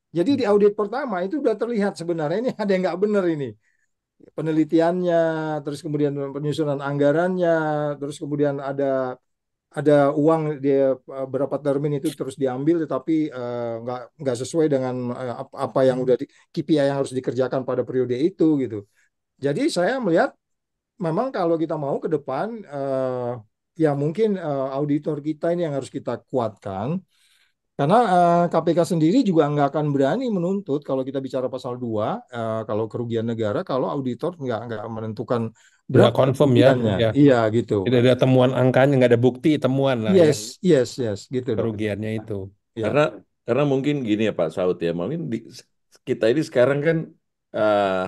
Jadi di audit pertama itu udah terlihat sebenarnya ini ada yang nggak benar ini, penelitiannya, terus kemudian penyusunan anggarannya, terus kemudian ada uang dia berapa termin itu terus diambil tetapi nggak sesuai dengan apa yang udah KPI yang harus dikerjakan pada periode itu gitu. Jadi saya melihat memang kalau kita mau ke depan ya mungkin auditor kita ini yang harus kita kuatkan karena KPK sendiri juga nggak akan berani menuntut kalau kita bicara pasal 2 kalau kerugian negara kalau auditor nggak menentukan nggak berapa confirm ya. kerugiannya. Ya, Iya gitu. tidak ada temuan angkanya, nggak ada bukti temuan lah ya Yes, yes, yes gitu dok. kerugiannya itu. Ya, Karena karena mungkin gini ya Pak Saud ya, mungkin kita ini sekarang kan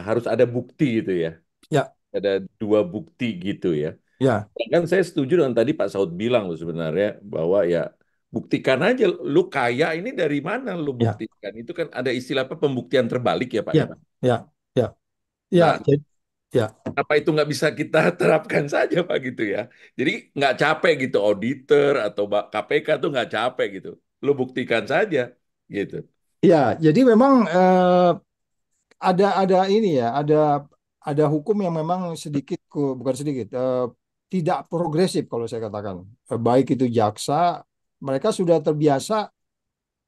harus ada bukti gitu ya, ya, ada dua bukti gitu ya. ya, Kan saya setuju dengan tadi Pak Saud bilang loh sebenarnya bahwa ya buktikan aja lu kaya ini dari mana lu ya, buktikan. Itu kan ada istilah apa pembuktian terbalik ya Pak ya, ya. ya, ya, ya, Nah, ya, apa itu nggak bisa kita terapkan saja Pak gitu ya. Jadi nggak capek gitu auditor atau KPK tuh nggak capek gitu. Lu buktikan saja gitu. ya. Jadi memang ada ini ya, ada hukum yang memang sedikit bukan sedikit tidak progresif kalau saya katakan. Baik itu jaksa, mereka sudah terbiasa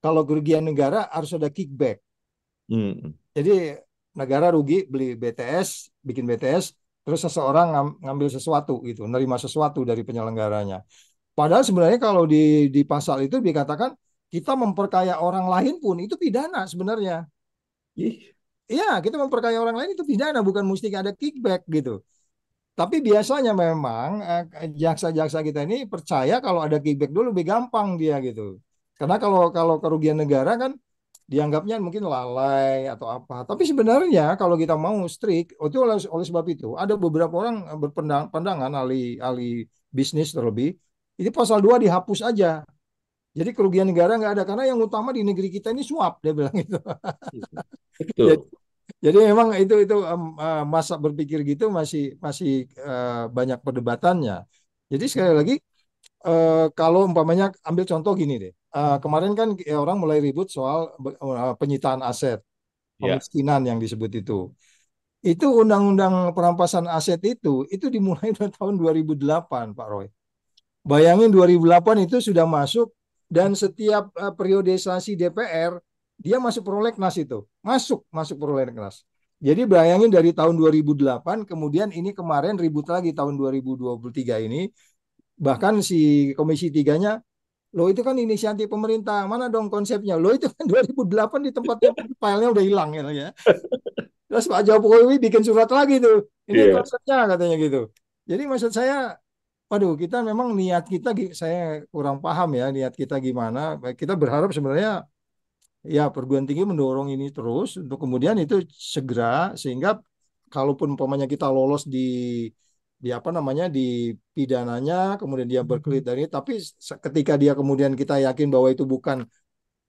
kalau kerugian negara harus ada kickback. Hmm. Jadi negara rugi beli BTS, bikin BTS, terus seseorang ngambil sesuatu gitu, nerima sesuatu dari penyelenggaranya. Padahal sebenarnya kalau di pasal itu dikatakan kita memperkaya orang lain pun itu pidana sebenarnya. Ih, Iya, kita memperkaya orang lain itu pidana, bukan mesti ada kickback gitu. Tapi biasanya memang jaksa-jaksa kita ini percaya kalau ada kickback dulu lebih gampang dia gitu. Karena kalau kalau kerugian negara kan dianggapnya mungkin lalai atau apa. Tapi sebenarnya kalau kita mau strict, itu oleh sebab itu ada beberapa orang berpandangan ahli ahli bisnis terlebih, ini pasal 2 dihapus aja. Jadi kerugian negara nggak ada karena yang utama di negeri kita ini suap dia bilang gitu. betul. Jadi memang itu masa berpikir gitu masih masih banyak perdebatannya. Jadi sekali lagi kalau umpamanya ambil contoh gini deh. Kemarin kan orang mulai ribut soal penyitaan aset, Ya, pemiskinan yang disebut itu. Itu undang-undang perampasan aset itu dimulai dari tahun 2008, Pak Roy. Bayangin 2008 itu sudah masuk dan setiap periodisasi DPR dia masuk prolegnas itu. Masuk prolegnas. Jadi bayangin dari tahun 2008 kemudian ini kemarin ribut lagi tahun 2023 ini bahkan si Komisi Tiganya lo itu kan inisiatif pemerintah mana dong konsepnya lo itu kan 2008 di tempatnya filenya udah hilang ya. Terus Pak Jokowi bikin surat lagi tuh ini iya. konsepnya katanya gitu. Jadi maksud saya waduh, kita memang niat kita, saya kurang paham ya niat kita gimana. Kita berharap sebenarnya ya perguruan tinggi mendorong ini terus untuk kemudian itu segera sehingga kalaupun umpamanya kita lolos di apa namanya di pidananya, kemudian dia berkelit dari ini, tapi ketika dia kemudian kita yakin bahwa itu bukan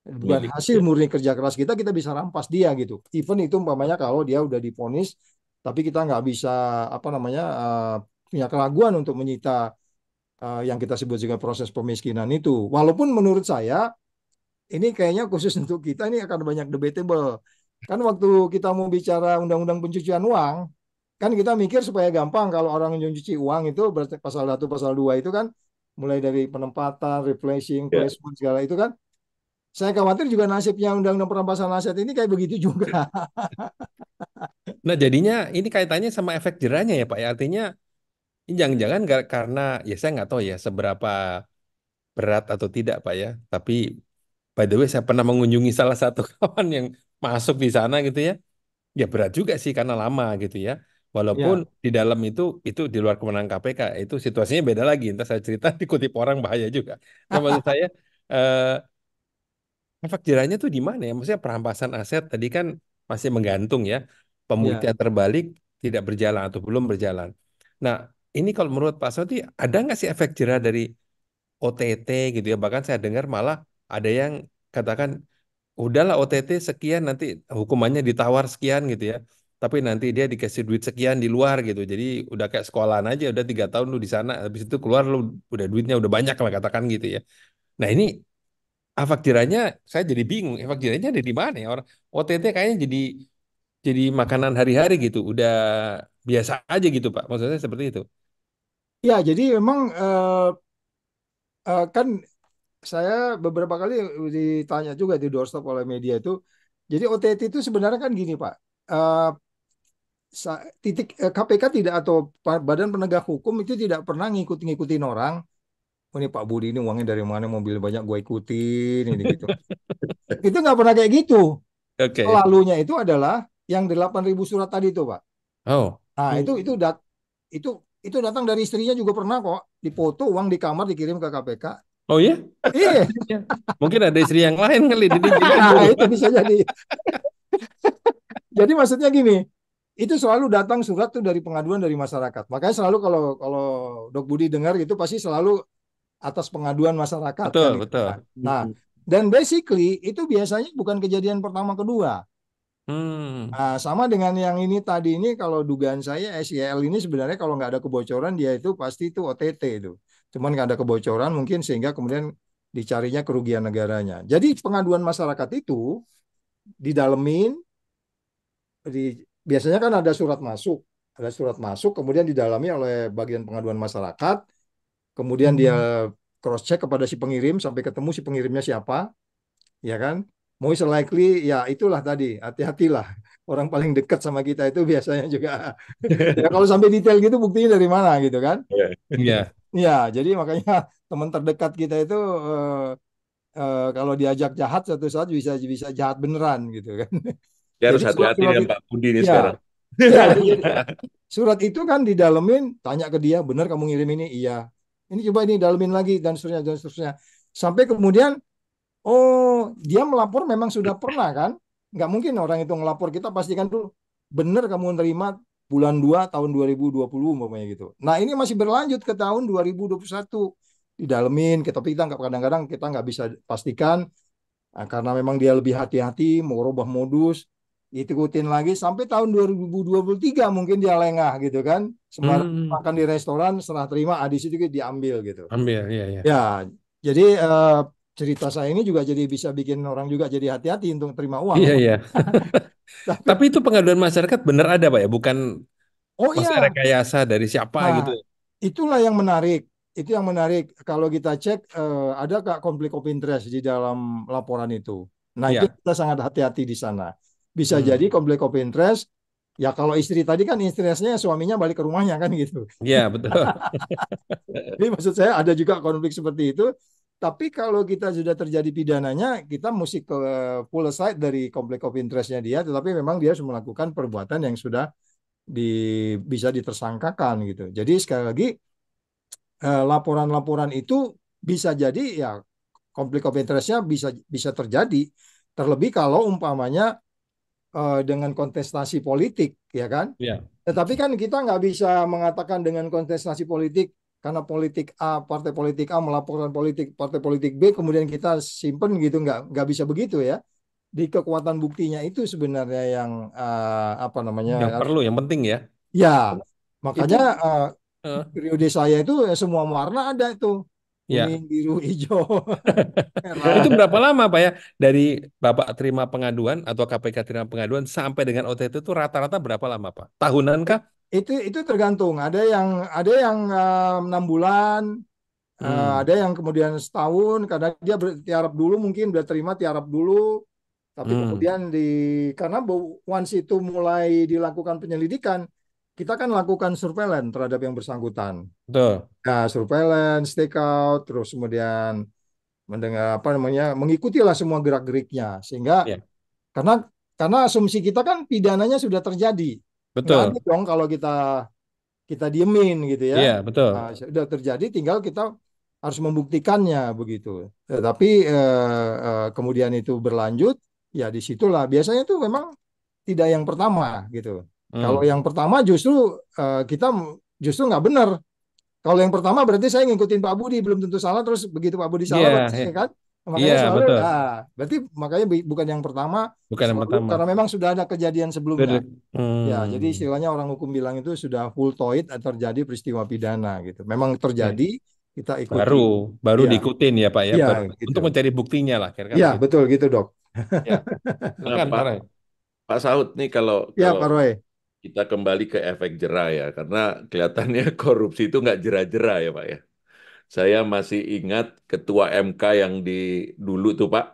bukan Milik. hasil murni kerja keras kita bisa rampas dia gitu. Even itu umpamanya kalau dia udah divonis, tapi kita nggak bisa apa namanya punya keraguan untuk menyita yang kita sebut juga proses pemiskinan itu. Walaupun menurut saya ini kayaknya khusus untuk kita ini akan banyak debatable. Kan waktu kita mau bicara undang-undang pencucian uang, kan kita mikir supaya gampang kalau orang mencuci uang itu berarti pasal 1, pasal 2 itu kan mulai dari penempatan, replacing, Ya. placement segala itu kan. Saya khawatir juga nasibnya undang-undang perampasan aset ini kayak begitu juga. Nah, jadinya ini kaitannya sama efek jerahnya ya Pak ya. Artinya ini jangan-jangan karena ya saya nggak tahu ya seberapa berat atau tidak Pak ya. Tapi by the way saya pernah mengunjungi salah satu kawan yang masuk di sana gitu ya. Ya berat juga sih karena lama gitu ya. Walaupun Ya, di dalam itu di luar kewenangan KPK, itu situasinya beda lagi. Entah saya cerita dikutip orang bahaya juga. Nah maksud saya eh, efek jerahnya tuh di mana ya? Maksudnya perampasan aset tadi kan masih menggantung ya. ya. Pembuktian terbalik tidak berjalan atau belum berjalan. Nah ini kalau menurut Pak Soti ada nggak sih efek jerah dari OTT gitu ya? Bahkan saya dengar malah ada yang katakan udahlah OTT sekian nanti hukumannya ditawar sekian gitu ya. Tapi nanti dia dikasih duit sekian di luar gitu. Jadi udah kayak sekolahan aja, udah 3 tahun lu di sana, habis itu keluar lu udah duitnya udah banyak lah katakan gitu ya. Nah ini efek jerahnya saya jadi bingung. Efek jerahnya ada di mana ya? Orang OTT kayaknya jadi makanan hari-hari gitu. Udah biasa aja gitu Pak. Maksudnya seperti itu. Ya, jadi memang kan saya beberapa kali ditanya juga di doorstop oleh media itu. Jadi OTT itu sebenarnya kan gini Pak. Eh, KPK tidak atau Badan Penegak Hukum itu tidak pernah ngikutin orang. Oh, ini Pak Budi ini uangnya dari mana? Mobil banyak gue ikutin ini gitu. Itu nggak pernah kayak gitu. Oke. Selalunya itu adalah yang 8.000 surat tadi itu Pak. Oh. Nah Hmm. itu itu datang dari istrinya juga pernah kok. Dipoto uang di kamar dikirim ke KPK. Oh ya? Iya, Mungkin ada istri yang lain kali jadi dulu. itu bisa jadi. Jadi maksudnya gini, itu selalu datang surat tuh dari pengaduan dari masyarakat. Makanya selalu kalau kalau Dok Budi dengar itu pasti selalu atas pengaduan masyarakat kan Betul, gitu betul. kan. Nah, dan basically itu biasanya bukan kejadian pertama kedua. Hmm. Nah, sama dengan yang ini tadi ini kalau dugaan saya SYL ini sebenarnya kalau nggak ada kebocoran dia itu pasti itu OTT itu. Cuman nggak ada kebocoran mungkin sehingga kemudian dicarinya kerugian negaranya. Jadi pengaduan masyarakat itu didalemin biasanya kan ada surat masuk kemudian didalami oleh bagian pengaduan masyarakat, kemudian dia cross check kepada si pengirim sampai ketemu si pengirimnya siapa, ya kan? Most likely ya itulah tadi, hati-hatilah. Orang paling dekat sama kita itu biasanya juga ya kalau sampai detail gitu buktinya dari mana gitu kan? Iya. Ya. Ya, jadi makanya teman terdekat kita itu kalau diajak jahat satu saat bisa bisa jahat beneran gitu kan. Dia Jadi harus hati-hati surat-surat dengan itu Pak Budi ini ya. sekarang. Ya, jadi surat itu kan didalemin, tanya ke dia, benar kamu ngirim ini? Iya. Ini coba ini dalemin lagi dan seterusnya dan seterusnya. Sampai kemudian, oh dia melapor memang sudah pernah kan? Nggak mungkin orang itu ngelapor kita pastikan dulu benar kamu nerima bulan 2 tahun 2020 umpamanya gitu. Nah ini masih berlanjut ke tahun 2021 didalemin, tapi kita nggak kadang-kadang kita nggak bisa pastikan karena memang dia lebih hati-hati, mau rubah modus. ikutin lagi sampai tahun 2023 mungkin dia lengah gitu kan. Sembari Hmm, makan di restoran setelah terima di situ diambil gitu. ambil, iya, iya. Ya, jadi cerita saya ini juga jadi bisa bikin orang juga jadi hati-hati untuk terima uang. Iya, iya. Tapi Tapi itu pengaduan masyarakat benar ada, Pak ya? Bukan oh maksudnya iya, rekayasa dari siapa nah gitu. itulah yang menarik. Itu yang menarik. Kalau kita cek ada nggak konflik of interest di dalam laporan itu. Nah itu Iya. kita sangat hati-hati di sana. Bisa jadi Hmm. konflik of interest. Ya kalau istri tadi kan istrinya suaminya balik ke rumahnya kan gitu. Iya, betul. Jadi maksud saya ada juga konflik seperti itu. Tapi kalau kita sudah terjadi pidananya, kita mesti ke full aside dari konflik of interest-nya dia. Tetapi memang dia harus melakukan perbuatan yang sudah di, bisa ditersangkakan gitu. Jadi sekali lagi laporan-laporan itu bisa jadi ya konflik of interest-nya bisa bisa terjadi. Terlebih kalau umpamanya dengan kontestasi politik, ya kan? Iya. Tetapi kan kita nggak bisa mengatakan dengan kontestasi politik karena politik A, partai politik A melaporkan politik partai politik B, kemudian kita simpen gitu, nggak bisa begitu ya. Di kekuatan buktinya itu sebenarnya yang apa namanya Yang harus perlu, yang penting ya. ya Itu, makanya eh, periode saya itu semua warna ada itu kuning, ya. biru, hijau, Itu merah. berapa lama, Pak ya? Dari Bapak terima pengaduan atau KPK terima pengaduan sampai dengan OTT itu rata-rata berapa lama, Pak? Tahunan kah? Itu tergantung. Ada yang 6 bulan, Hmm. ada yang kemudian setahun karena dia tiarap dulu mungkin udah terima tiarap dulu, tapi Hmm. kemudian karena once itu mulai dilakukan penyelidikan, kita kan lakukan surveillance terhadap yang bersangkutan. Betul. Nah, surveillance, stakeout, terus kemudian mendengar apa namanya, mengikutilah semua gerak-geriknya sehingga Ya. karena asumsi kita kan pidananya sudah terjadi. Nggak ada Betul. dong kalau kita kita diemin gitu ya. Iya, betul. Nah, sudah terjadi tinggal kita harus membuktikannya begitu. Tetapi kemudian itu berlanjut, ya disitulah biasanya itu memang tidak yang pertama gitu. Kalau Hmm. yang pertama justru kita justru nggak benar. Kalau yang pertama berarti saya ngikutin Pak Budi belum tentu salah, terus begitu Pak Budi Iya, salah baru iya, saya kan. iya, Makanya selalu betul. berarti makanya bukan yang pertama Bukan yang selalu pertama. karena memang sudah ada kejadian sebelumnya. Ya, jadi Hmm. istilahnya orang hukum bilang itu sudah full toid terjadi peristiwa pidana gitu. Memang terjadi, Ya. kita ikuti. Baru, baru Iya, diikutin ya, Pak ya. iya Baru, gitu. untuk mencari buktinya lah, kira-kira Iya, begitu. betul gitu, Dok. Ya, Nah, silakan, Pak Pak Ray. Pak Saud nih kalau Ya, kalau Pak Roy. kita kembali ke efek jerah ya, karena kelihatannya korupsi itu nggak jerah-jerah ya Pak ya. Saya masih ingat ketua MK yang dulu tuh Pak,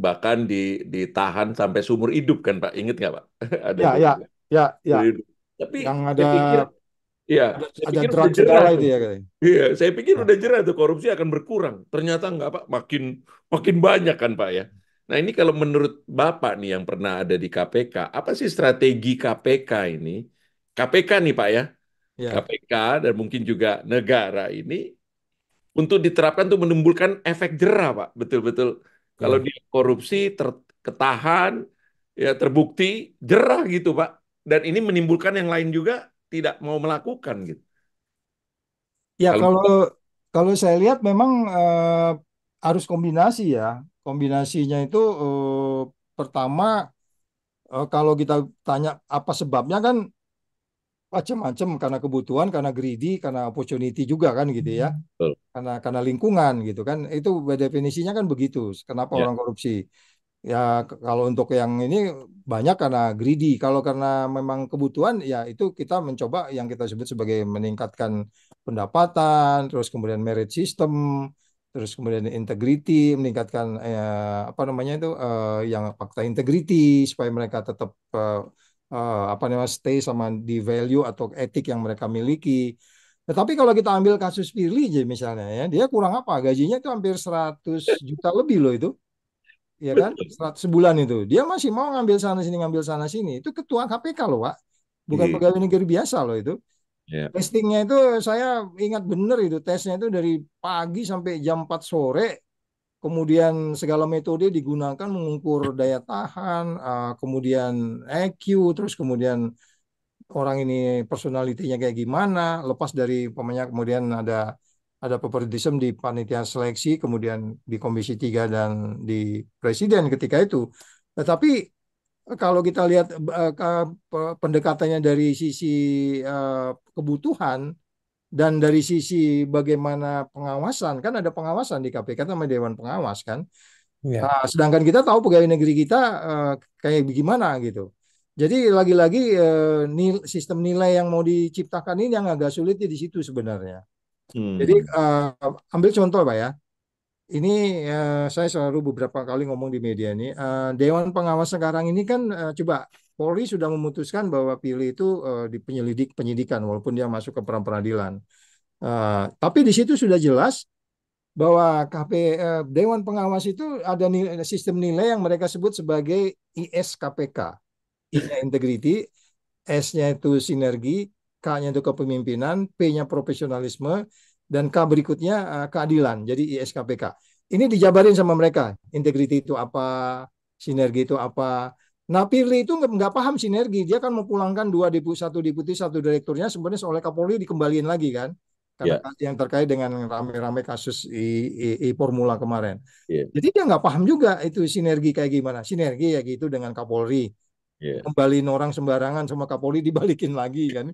bahkan ditahan sampai seumur hidup kan Pak, inget nggak Pak? Ada Ya, tuh. ya, ya, ya. Seumur hidup. Tapi Yang saya pikir, ya, saya ada pikir udah drug jerah segala tuh. itu ya katanya. Iya, saya pikir Ya, udah jerah tuh korupsi akan berkurang. Ternyata nggak Pak, makin makin banyak kan Pak ya. Nah ini kalau menurut Bapak nih yang pernah ada di KPK, apa sih strategi KPK ini? KPK nih Pak ya, ya. KPK dan mungkin juga negara ini untuk diterapkan untuk menimbulkan efek jerah Pak. Betul-betul kalau Betul. dia korupsi ketahan, ya terbukti jerah gitu Pak. Dan ini menimbulkan yang lain juga tidak mau melakukan gitu. Ya, Kalau kalau kalau saya lihat memang harus kombinasi ya. Kombinasinya itu pertama kalau kita tanya apa sebabnya kan macam-macam karena kebutuhan, karena greedy, karena opportunity juga kan gitu ya. betul. Karena lingkungan gitu kan. Itu definisinya kan begitu. Kenapa Ya. orang korupsi? Ya kalau untuk yang ini banyak karena greedy. Kalau karena memang kebutuhan ya itu kita mencoba yang kita sebut sebagai meningkatkan pendapatan, terus kemudian merit system, terus kemudian integrity, meningkatkan apa namanya itu yang fakta integrity supaya mereka tetap apa namanya stay sama di value atau etik yang mereka miliki. Tetapi kalau kita ambil kasus Firly aja misalnya ya, dia kurang apa? Gajinya itu hampir 100 juta lebih loh itu, ya kan? Betul. 100 sebulan itu. Dia masih mau ngambil sana sini. Itu ketua KPK loh, Pak. Bukan Iya. pegawai negeri biasa loh itu. Ya. Testingnya itu saya ingat bener itu. Tesnya itu dari pagi sampai jam 4 sore. Kemudian segala metode digunakan mengukur daya tahan, kemudian EQ, terus kemudian orang ini personalitinya kayak gimana. Lepas dari pemainnya kemudian ada favoritism di panitia seleksi, kemudian di Komisi 3 dan di Presiden ketika itu. Tetapi kalau kita lihat pendekatannya dari sisi kebutuhan dan dari sisi bagaimana pengawasan, kan ada pengawasan di KPK sama Dewan Pengawas kan. Ya, Sedangkan kita tahu pegawai negeri kita kayak gimana gitu. Jadi lagi-lagi sistem nilai yang mau diciptakan ini yang agak sulit di situ sebenarnya. Jadi Hmm. ambil contoh Pak ya. Ini saya selalu beberapa kali ngomong di media ini. Dewan Pengawas sekarang ini kan coba Polri sudah memutuskan bahwa Pilih itu di penyidikan walaupun dia masuk ke peradilan. Tapi di situ sudah jelas bahwa Dewan Pengawas itu ada sistem nilai yang mereka sebut sebagai ISKPK. I-nya integrity, S-nya itu sinergi, K-nya itu kepemimpinan, P-nya profesionalisme, dan K berikutnya keadilan. Jadi ISKPK. Ini dijabarin sama mereka. Integrity itu apa, sinergi itu apa. Nah, Firly itu nggak paham sinergi. Dia kan mau pulangkan satu deputi, satu direkturnya. Sebenarnya oleh Kapolri dikembaliin lagi kan. Karena Ya, yang terkait dengan rame-rame kasus Formula kemarin. ya, Jadi dia nggak paham juga itu sinergi kayak gimana. Sinergi ya gitu dengan Kapolri ya. kembaliin orang sembarangan sama Kapolri dibalikin lagi kan.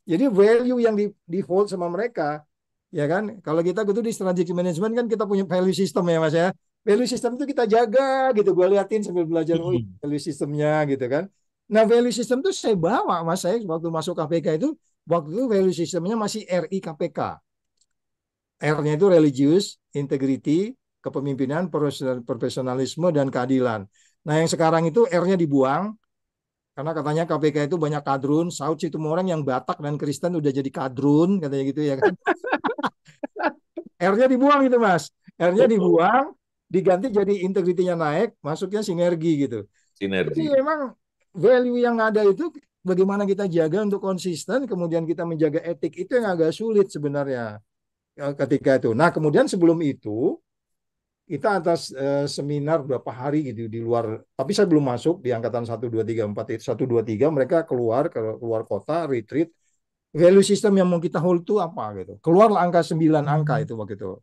Jadi value yang di hold sama mereka ya kan. Kalau kita gitu di strategic management kan kita punya value system ya Mas ya. Value system itu kita jaga gitu. Gue liatin sambil belajar oh Hmm. value systemnya gitu kan. Nah value system itu saya bawa Mas saya waktu masuk KPK itu waktu itu value systemnya masih RI KPK. R-nya itu religius, integrity, kepemimpinan, profesionalisme dan keadilan. Nah yang sekarang itu R-nya dibuang karena katanya KPK itu banyak kadrun, saud itu orang yang Batak dan Kristen udah jadi kadrun, katanya gitu ya kan. R-nya dibuang itu Mas. R-nya Oh, dibuang, diganti jadi integritinya naik, masuknya sinergi gitu. Jadi sinergi. emang value yang ada itu bagaimana kita jaga untuk konsisten, kemudian kita menjaga etik itu yang agak sulit sebenarnya ketika itu. Nah, kemudian sebelum itu kita atas seminar berapa hari gitu di luar, tapi saya belum masuk di angkatan 1 2 3 4 itu 1 2 3 mereka keluar kota retreat. Value system yang mau kita hold itu apa gitu. Keluarlah angka 9 angka itu waktu itu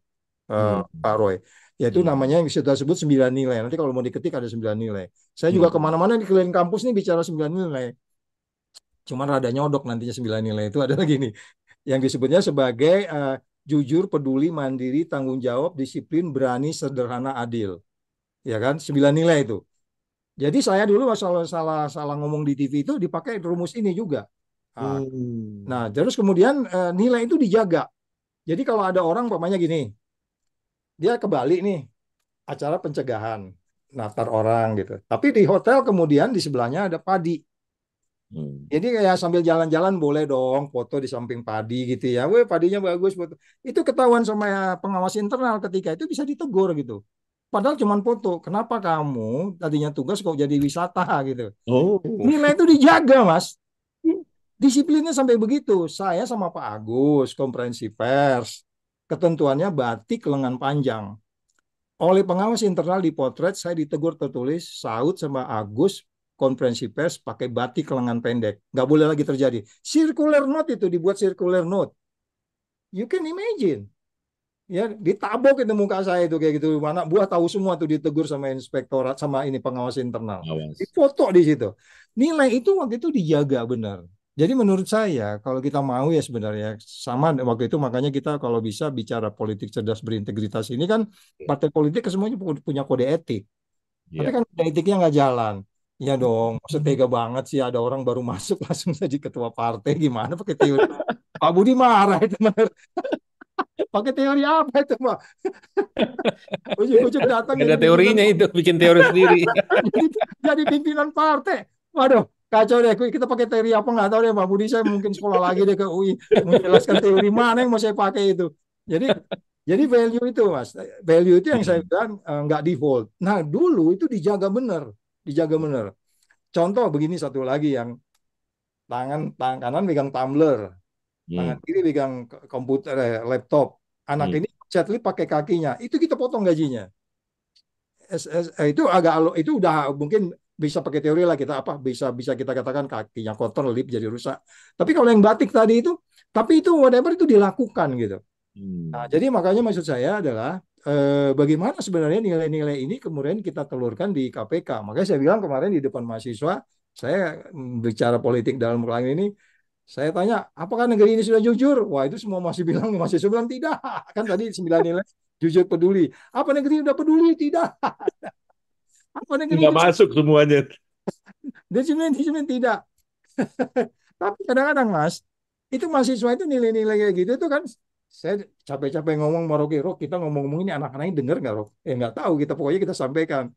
Hmm. Pak Roy. Yaitu Hmm. namanya yang sudah sebut 9 nilai. Nanti kalau mau diketik ada 9 nilai. Saya juga Hmm. kemana-mana di keliling kampus nih bicara 9 nilai. Cuman rada nyodok nantinya 9 nilai itu ada lagi nih. Yang disebutnya sebagai jujur, peduli, mandiri, tanggung jawab, disiplin, berani, sederhana, adil. Ya kan? 9 nilai itu. Jadi saya dulu salah salah salah ngomong di TV itu dipakai rumus ini juga. Nah, Hmm. nah, terus kemudian nilai itu dijaga. Jadi kalau ada orang umpamanya gini, dia ke Bali nih, acara pencegahan, natar orang gitu. Tapi di hotel kemudian di sebelahnya ada padi. Hmm. Jadi kayak sambil jalan-jalan boleh dong foto di samping padi gitu ya. Weh padinya bagus foto. Itu ketahuan sama pengawas internal ketika itu bisa ditegur gitu. Padahal cuma foto. Kenapa kamu tadinya tugas kok jadi wisata gitu. Oh. Nilai itu dijaga, Mas. Disiplinnya sampai begitu. Saya sama Pak Agus, konferensi pers. Ketentuannya batik lengan panjang. Oleh pengawas internal dipotret, saya ditegur tertulis, Saud sama Agus konferensi pers pakai batik lengan pendek. Nggak boleh lagi terjadi. Circular note itu dibuat circular note. You can imagine. Ya, ditabok itu muka saya itu kayak gitu. Mana buah tahu semua tuh ditegur sama inspektorat sama ini pengawas internal. Awas. Difoto di situ. Nilai itu waktu itu dijaga benar. Jadi menurut saya kalau kita mau ya sebenarnya sama waktu itu makanya kita kalau bisa bicara politik cerdas berintegritas ini kan partai politik semuanya punya kode etik. Tapi Ya. kan kode etiknya nggak jalan. Ya dong, masa tega banget sih ada orang baru masuk langsung jadi ketua partai gimana pakai teori. Pak Budi marah itu pakai teori apa itu Pak? Ujuk-ujuk datang nggak jadi ada pimpinan teorinya itu, bikin teori sendiri. jadi, jadi pimpinan partai. Waduh, kacau deh. Kita pakai teori apa nggak tahu deh Pak Budi. Saya mungkin sekolah lagi deh ke UI menjelaskan teori mana yang mau saya pakai itu. Jadi jadi value itu Mas, value itu yang saya Hmm. bilang nggak default. Nah dulu itu dijaga bener. Contoh begini satu lagi yang tangan kanan pegang tumbler, tangan Hmm. kiri pegang komputer, laptop. Anak Hmm. ini chatlit pakai kakinya, itu kita potong gajinya. Itu agak itu udah mungkin bisa pakai teori lah kita apa bisa bisa kita katakan kakinya kotor lip jadi rusak. Tapi kalau yang batik tadi itu tapi itu whatever itu dilakukan gitu. Nah, Hmm. jadi makanya maksud saya adalah bagaimana sebenarnya nilai-nilai ini kemudian kita telurkan di KPK. Makanya saya bilang kemarin di depan mahasiswa, saya bicara politik dalam ruang ini, saya tanya, apakah negeri ini sudah jujur? Wah, itu semua masih bilang, mahasiswa bilang tidak. Kan tadi 9 nilai, jujur peduli. Apa negeri udah peduli? Tidak. Apa negeri Nggak ini? masuk semuanya. Disiplin tidak. Tapi kadang-kadang Mas, itu mahasiswa itu nilai-nilai kayak gitu itu kan saya capek-capek ngomong sama Rocky, Rok, kita ngomong-ngomong ini anak-anak ini dengar nggak, Rok? Nggak tahu, kita pokoknya kita sampaikan.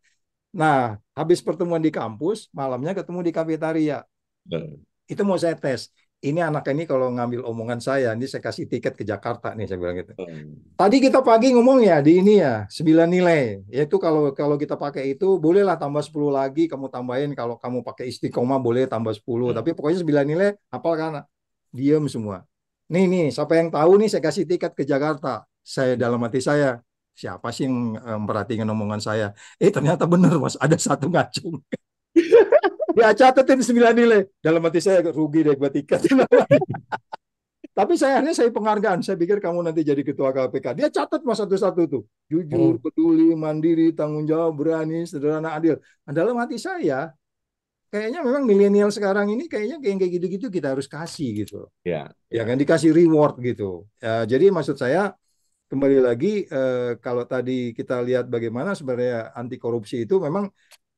Nah, habis pertemuan di kampus, malamnya ketemu di kafetaria. Nah, Itu mau saya tes. Ini anak ini kalau ngambil omongan saya, ini saya kasih tiket ke Jakarta nih, saya bilang gitu. Tadi kita pagi ngomong ya di ini ya 9 nilai. Yaitu kalau kalau kita pakai itu bolehlah tambah 10 lagi, kamu tambahin kalau kamu pakai istiqomah boleh tambah 10. nah. Tapi pokoknya 9 nilai hafal kan. Diam semua. Nih, siapa yang tahu nih saya kasih tiket ke Jakarta. Saya dalam hati saya, siapa sih yang memperhatikan omongan saya? Ternyata benar Mas, ada satu ngacung. Dia catetin 9 nilai. Dalam hati saya rugi deh buat tiket. Tapi saya akhirnya saya penghargaan. Saya pikir kamu nanti jadi ketua KPK. Dia catat mas satu-satu tuh. Jujur, Hmm. peduli, mandiri, tanggung jawab, berani, sederhana, adil. Nah, dalam hati saya, kayaknya memang milenial sekarang ini kayaknya kayak gitu-gitu kita harus kasih gitu. Ya, Ya ya. kan dikasih reward gitu. Jadi maksud saya kembali lagi kalau tadi kita lihat bagaimana sebenarnya anti korupsi itu memang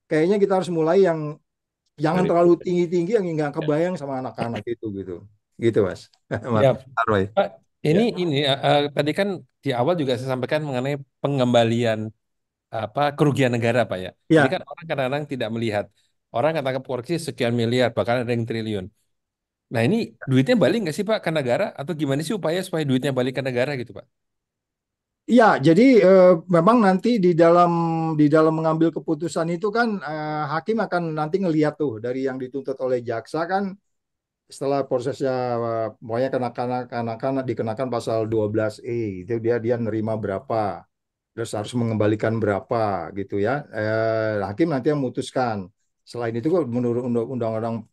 kayaknya kita harus mulai yang jangan Dari terlalu tinggi-tinggi yang nggak kebayang sama anak-anak itu gitu. Gitu mas. Ya, Mas Roy. Pak, ini ya. ini tadi kan di awal juga saya sampaikan mengenai pengembalian apa kerugian negara, Pak ya. Ini Ya, kan orang kadang-kadang tidak melihat. Orang katakan korupsi sekian miliar, bahkan ada yang triliun. Nah ini duitnya balik nggak sih Pak ke negara? Atau gimana sih upaya supaya duitnya balik ke negara gitu Pak? iya, jadi memang nanti di dalam mengambil keputusan itu kan hakim akan nanti ngelihat tuh dari yang dituntut oleh jaksa kan setelah prosesnya pokoknya kenakan dikenakan pasal 12E itu dia nerima berapa terus harus mengembalikan berapa gitu ya. Hakim nanti yang memutuskan. Selain itu kok menurut undang-undang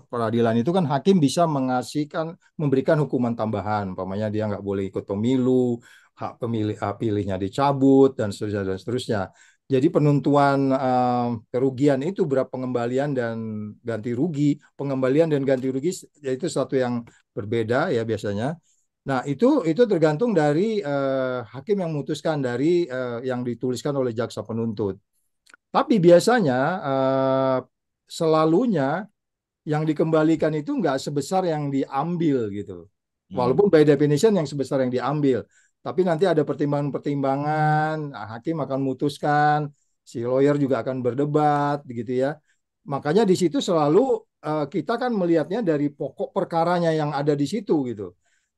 peradilan itu kan hakim bisa memberikan hukuman tambahan, umpamanya dia nggak boleh ikut pemilu, hak pilihnya dicabut dan seterusnya dan seterusnya. Jadi penentuan kerugian itu berapa pengembalian dan ganti rugi, pengembalian dan ganti rugi yaitu satu yang berbeda ya biasanya. Nah, itu tergantung dari hakim yang memutuskan dari yang dituliskan oleh jaksa penuntut. Tapi biasanya selalunya yang dikembalikan itu nggak sebesar yang diambil gitu. Hmm. Walaupun by definition yang sebesar yang diambil. Tapi nanti ada pertimbangan-pertimbangan, hakim akan memutuskan, si lawyer juga akan berdebat gitu ya. Makanya di situ selalu kita kan melihatnya dari pokok perkaranya yang ada di situ gitu.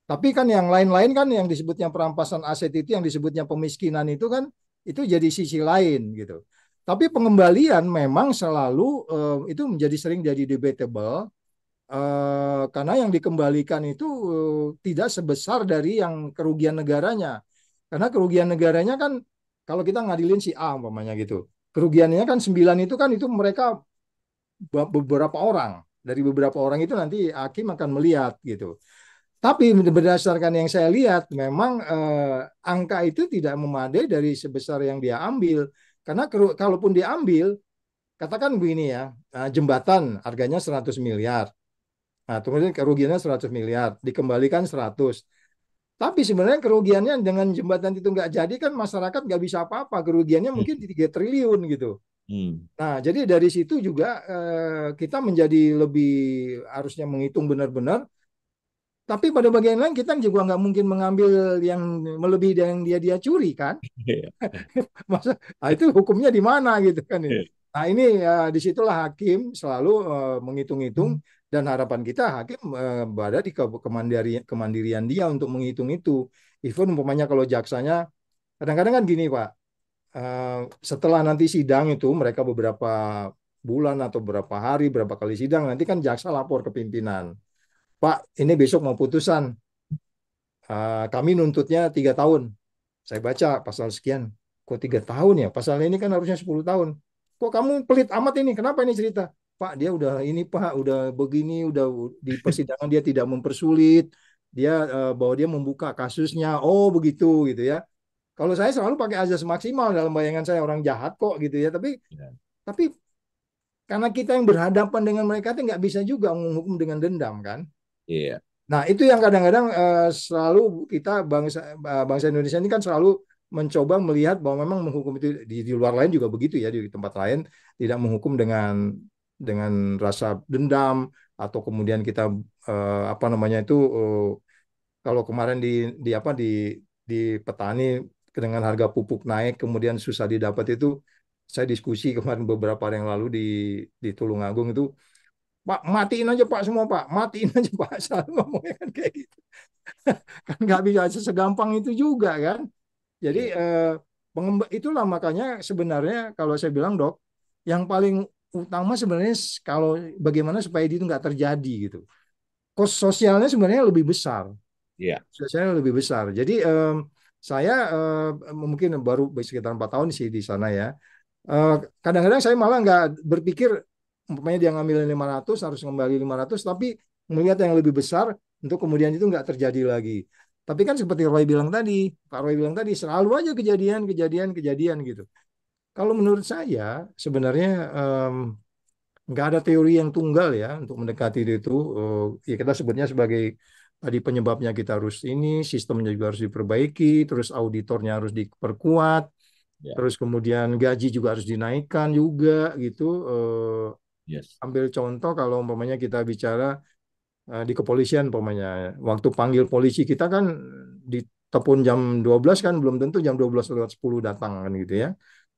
Tapi kan yang lain-lain kan yang disebutnya perampasan aset itu, yang disebutnya pemiskinan itu kan itu jadi sisi lain gitu. Tapi pengembalian memang selalu itu menjadi sering jadi debatable karena yang dikembalikan itu tidak sebesar dari yang kerugian negaranya. Karena kerugian negaranya kan kalau kita ngadilin si A umpamanya gitu. Kerugiannya kan 9 itu kan itu mereka beberapa orang. Dari beberapa orang itu nanti hakim akan melihat gitu. Tapi berdasarkan yang saya lihat, memang angka itu tidak memadai dari sebesar yang dia ambil. Karena kalaupun diambil, katakan begini ya, jembatan harganya 100 miliar. Nah, kemudian kerugiannya 100 miliar, dikembalikan 100. Tapi sebenarnya kerugiannya dengan jembatan itu nggak jadi kan masyarakat nggak bisa apa-apa. Kerugiannya mungkin 3 triliun gitu. Hmm. Nah, jadi dari situ juga kita menjadi lebih harusnya menghitung benar-benar tapi pada bagian lain kita juga nggak mungkin mengambil yang melebihi dari yang dia curi kan? Iya. Masa itu hukumnya di mana gitu kan ini. Iya. Nah ini disitulah hakim selalu menghitung-hitung dan harapan kita hakim berada di kemandirian dia untuk menghitung itu. Even umpamanya kalau jaksanya kadang-kadang kan gini Pak, setelah nanti sidang itu mereka beberapa bulan atau beberapa hari, berapa kali sidang nanti kan jaksa lapor ke pimpinan. Pak, ini besok mau putusan. Kami nuntutnya 3 tahun. Saya baca pasal sekian. Kok 3 tahun ya? Pasal ini kan harusnya 10 tahun. Kok kamu pelit amat ini? Kenapa ini cerita? Pak, dia udah ini Pak, udah begini, udah di persidangan dia tidak mempersulit. Dia bahwa dia membuka kasusnya. Oh, begitu gitu ya. Kalau saya selalu pakai azas maksimal dalam bayangan saya orang jahat kok gitu ya. Ya. Tapi karena kita yang berhadapan dengan mereka itu nggak bisa juga menghukum dengan dendam kan. Iya. Nah, itu yang kadang-kadang selalu kita bangsa Indonesia ini kan selalu mencoba melihat bahwa memang menghukum itu di luar lain juga begitu ya, di tempat lain tidak menghukum dengan rasa dendam atau kemudian kita apa namanya itu kalau kemarin di apa di petani dengan harga pupuk naik kemudian susah didapat itu saya diskusi kemarin beberapa hari yang lalu di Tulungagung itu Pak, matiin aja Pak semua Pak, matiin aja Pak. Selalu ngomongnya kan kayak gitu. Kan nggak bisa segampang itu juga kan. Jadi Iya. itulah makanya sebenarnya kalau saya bilang dok, yang paling utama sebenarnya kalau bagaimana supaya itu nggak terjadi gitu. Kos sosialnya sebenarnya lebih besar. Iya. Sosialnya lebih besar. Jadi saya mungkin baru sekitar 4 tahun sih di sana ya. Eh, Kadang-kadang saya malah nggak berpikir umpamanya dia ngambil 500 harus kembali 500 tapi melihat yang lebih besar untuk kemudian itu nggak terjadi lagi. Tapi kan seperti Roy bilang tadi, Pak Roy bilang tadi selalu aja kejadian, kejadian, kejadian gitu. Kalau menurut saya sebenarnya nggak ada teori yang tunggal ya untuk mendekati itu. Ya kita sebutnya sebagai tadi penyebabnya kita harus ini, sistemnya juga harus diperbaiki, terus auditornya harus diperkuat, Ya. terus kemudian gaji juga harus dinaikkan juga gitu. Yes. Ambil contoh kalau umpamanya kita bicara di kepolisian umpamanya, waktu panggil polisi kita kan di telepon jam 12 kan belum tentu jam 12 lewat 10 datang kan gitu ya.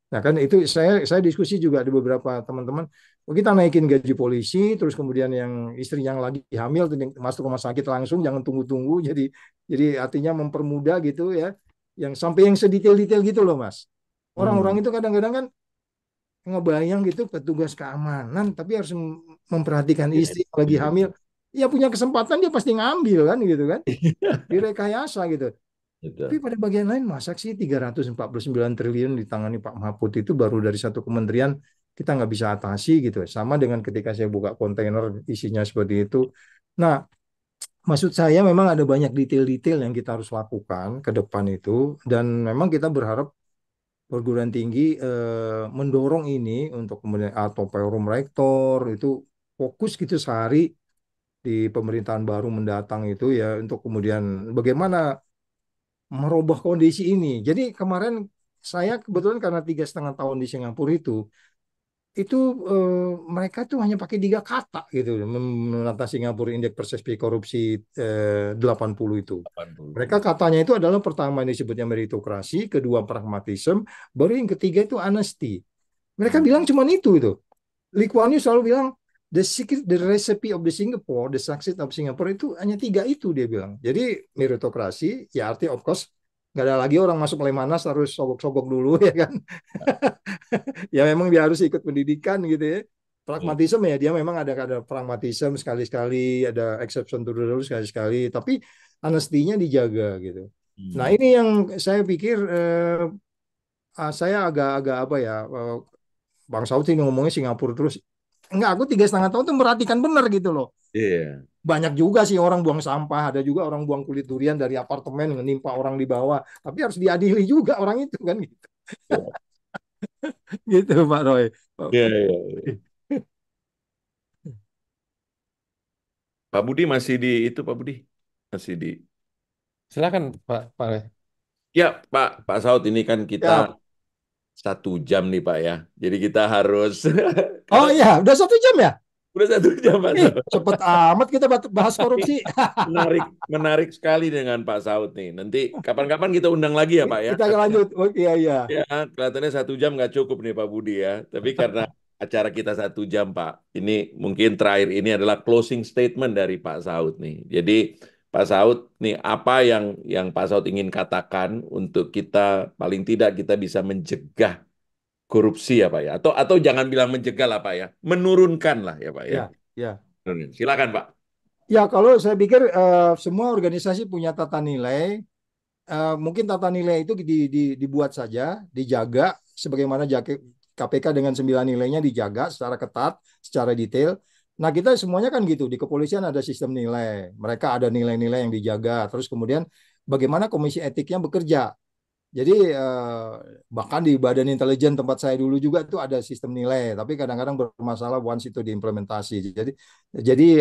Nah kan itu saya diskusi juga di beberapa teman-teman. Oh, kita naikin gaji polisi, terus kemudian yang istri yang lagi hamil masuk rumah sakit langsung, jangan tunggu-tunggu. Jadi artinya mempermudah gitu ya. Yang sampai yang sedetail-detail gitu loh Mas. Orang-orang Hmm. itu kadang-kadang kan ngebayang gitu petugas keamanan, tapi harus memperhatikan Iya, istri yang lagi iya, hamil. Ya punya kesempatan dia pasti ngambil kan gitu kan. Direkayasa gitu. Tapi betul. pada bagian lain masa sih 349 triliun ditangani Pak Mahfud itu baru dari satu kementerian kita nggak bisa atasi gitu. Sama dengan ketika saya buka kontainer isinya seperti itu. Nah, maksud saya memang ada banyak detail-detail yang kita harus lakukan ke depan itu dan memang kita berharap perguruan tinggi mendorong ini untuk kemudian atau forum rektor itu fokus gitu sehari di pemerintahan baru mendatang itu ya untuk kemudian bagaimana merubah kondisi ini. Jadi kemarin saya kebetulan karena 3,5 tahun di Singapura itu mereka tuh hanya pakai 3 kata gitu menata Singapura indeks persepsi korupsi 80 itu. 80. Mereka katanya itu adalah pertama yang disebutnya meritokrasi, kedua pragmatisme, baru yang ketiga itu honesty. Mereka Hmm. bilang cuma itu. Lee Kuan Yew selalu bilang the secret, the recipe of the Singapore, the success of Singapore itu hanya 3 itu dia bilang. Jadi meritokrasi, ya arti of course nggak ada lagi orang masuk Lemhanas harus sogok-sogok dulu ya kan. Ya memang dia harus ikut pendidikan gitu ya. Ya. Pragmatisme ya dia memang ada pragmatisme sekali-sekali, ada exception to the rule sekali-sekali, tapi honesty-nya dijaga gitu. Nah Hmm. ini yang saya pikir saya agak-agak apa ya Bang Saud ini ngomongnya Singapura terus. Enggak, aku 3,5 tahun tuh merhatikan benar gitu loh. Iya. Banyak juga sih orang buang sampah, ada juga orang buang kulit durian dari apartemen menimpa orang di bawah. Tapi harus diadili juga orang itu kan gitu. Iya. Gitu Pak Roy. Iya, iya, iya. Pak Budi masih di itu Pak Budi masih di. Silakan Pak Roy. Ya Pak Saud ini kan kita Ya. 1 jam nih Pak ya. Jadi kita harus karena Oh iya, udah 1 jam ya? udah 1 jam Pak Ih, Saud. cepet amat kita bahas korupsi. Menarik menarik sekali dengan Pak Saud nih. Nanti kapan-kapan kita undang lagi ya Pak ya. Kita lanjut. Oh iya iya. Ya, kelihatannya 1 jam nggak cukup nih Pak Budi ya. Tapi karena acara kita 1 jam Pak, ini mungkin terakhir ini adalah closing statement dari Pak Saud nih. Jadi Pak Saud nih apa yang Pak Saud ingin katakan untuk kita paling tidak kita bisa mencegah korupsi ya Pak ya. Atau jangan bilang mencegah lah Pak ya, menurunkan lah ya Pak ya. Ya, ya. Silakan Pak. Ya, kalau saya pikir semua organisasi punya tata nilai. Mungkin tata nilai itu dibuat saja, dijaga sebagaimana KPK dengan 9 nilainya dijaga secara ketat, secara detail. Nah, kita semuanya kan gitu. Di kepolisian ada sistem nilai. Mereka ada nilai-nilai yang dijaga. Terus kemudian bagaimana komisi etiknya bekerja. Jadi bahkan di Badan Intelijen tempat saya dulu juga itu ada sistem nilai, tapi kadang-kadang bermasalah once itu diimplementasi. Jadi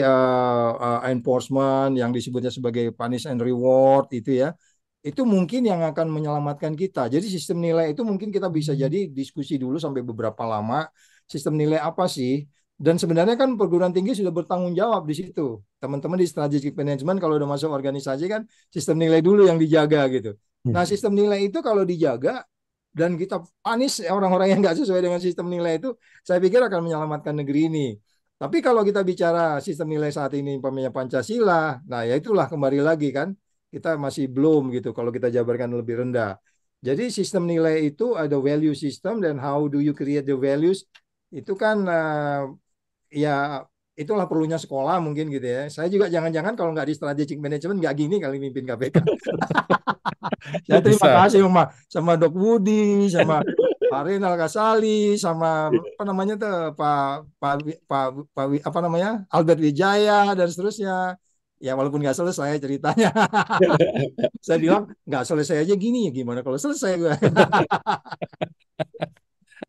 enforcement yang disebutnya sebagai punish and reward itu ya, itu mungkin yang akan menyelamatkan kita. Jadi sistem nilai itu mungkin kita bisa jadi diskusi dulu sampai beberapa lama. Sistem nilai apa sih? Dan sebenarnya kan perguruan tinggi sudah bertanggung jawab di situ. Teman-teman di strategic management kalau udah masuk organisasi kan sistem nilai dulu yang dijaga gitu. Nah, Hmm. sistem nilai itu kalau dijaga dan kita panis orang-orang yang nggak sesuai dengan sistem nilai itu, saya pikir akan menyelamatkan negeri ini. Tapi kalau kita bicara sistem nilai saat ini umpamanya Pancasila, nah ya itulah kembali lagi kan, kita masih belum gitu kalau kita jabarkan lebih rendah. Jadi sistem nilai itu ada value system dan how do you create the values itu kan ya itulah perlunya sekolah mungkin gitu ya. Saya juga jangan-jangan kalau nggak di strategic management nggak gini kali mimpin KPK. Saya terima Bisa. kasih sama Dok Budi, sama Pak Renal Kasali, sama apa namanya tuh apa namanya Albert Wijaya dan seterusnya. Ya walaupun nggak selesai ceritanya, saya bilang nggak selesai aja gini ya gimana kalau selesai gue.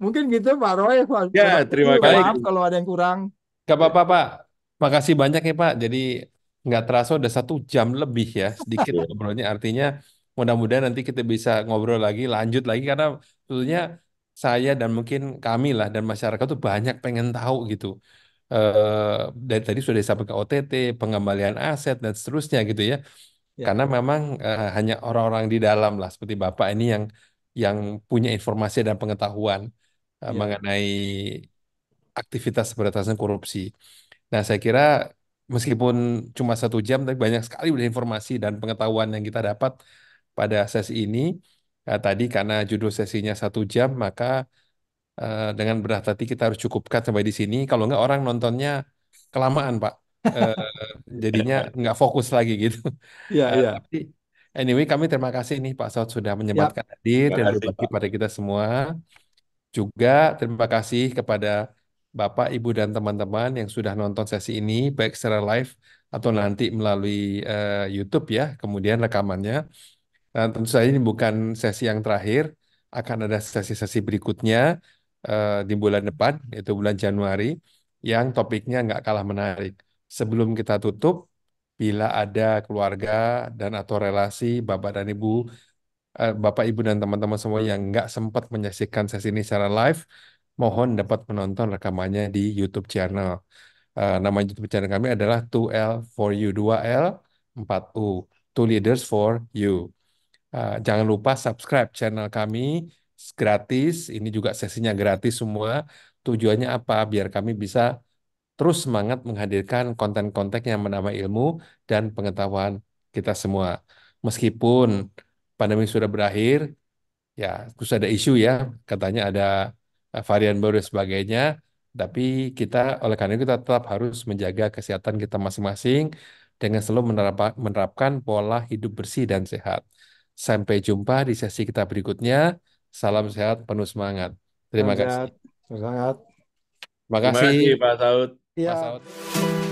Mungkin gitu Pak Roy, Pak Ya, Budi, terima kasih. maaf Baik, kalau ada yang kurang. gak apa-apa Pak. Makasih banyak ya Pak. Jadi nggak terasa udah 1 jam lebih ya, sedikit Ya, ngobrolnya. Artinya mudah-mudahan nanti kita bisa ngobrol lagi, lanjut lagi karena sebetulnya saya dan mungkin kami lah dan masyarakat tuh banyak pengen tahu gitu. Dari tadi sudah disampaikan OTT, pengembalian aset dan seterusnya gitu ya. Ya, Karena memang hanya orang-orang di dalam lah seperti Bapak ini yang punya informasi dan pengetahuan ya, mengenai aktivitas pemberantasan korupsi. Nah, saya kira meskipun cuma 1 jam, tapi banyak sekali udah informasi dan pengetahuan yang kita dapat pada sesi ini. Tadi karena judul sesinya 1 jam, maka dengan berat hati kita harus cukupkan sampai di sini. Kalau nggak orang nontonnya kelamaan, Pak. Eh, jadinya nggak fokus lagi gitu. ya, ya, Tapi anyway, kami terima kasih nih Pak Saud sudah ya, menyempatkan hadir terima dan kasih, berbagi Pak. pada kita semua. Juga terima kasih kepada Bapak, Ibu, dan teman-teman yang sudah nonton sesi ini, baik secara live atau nanti melalui YouTube ya, kemudian rekamannya. Dan tentu saja ini bukan sesi yang terakhir, akan ada sesi-sesi berikutnya di bulan depan, yaitu bulan Januari, yang topiknya nggak kalah menarik. Sebelum kita tutup, bila ada keluarga dan atau relasi Bapak dan Ibu Bapak, Ibu, dan teman-teman semua yang nggak sempat menyaksikan sesi ini secara live, mohon dapat menonton rekamannya di YouTube channel. Nama YouTube channel kami adalah 2L for You, 2L 4U, Two Leaders for You. Jangan lupa subscribe channel kami, gratis. Ini juga sesinya gratis semua. Tujuannya apa? Biar kami bisa terus semangat menghadirkan konten-konten yang menambah ilmu dan pengetahuan kita semua. Meskipun pandemi sudah berakhir, ya terus ada isu ya, katanya ada varian baru dan sebagainya, tapi kita oleh karena itu kita tetap harus menjaga kesehatan kita masing-masing dengan selalu menerapkan pola hidup bersih dan sehat. Sampai jumpa di sesi kita berikutnya. Salam sehat, penuh semangat. Terima salam kasih. sehat, semangat. Terima Terima kasih, kasih, Pak Saud. Pak Ya. Saud.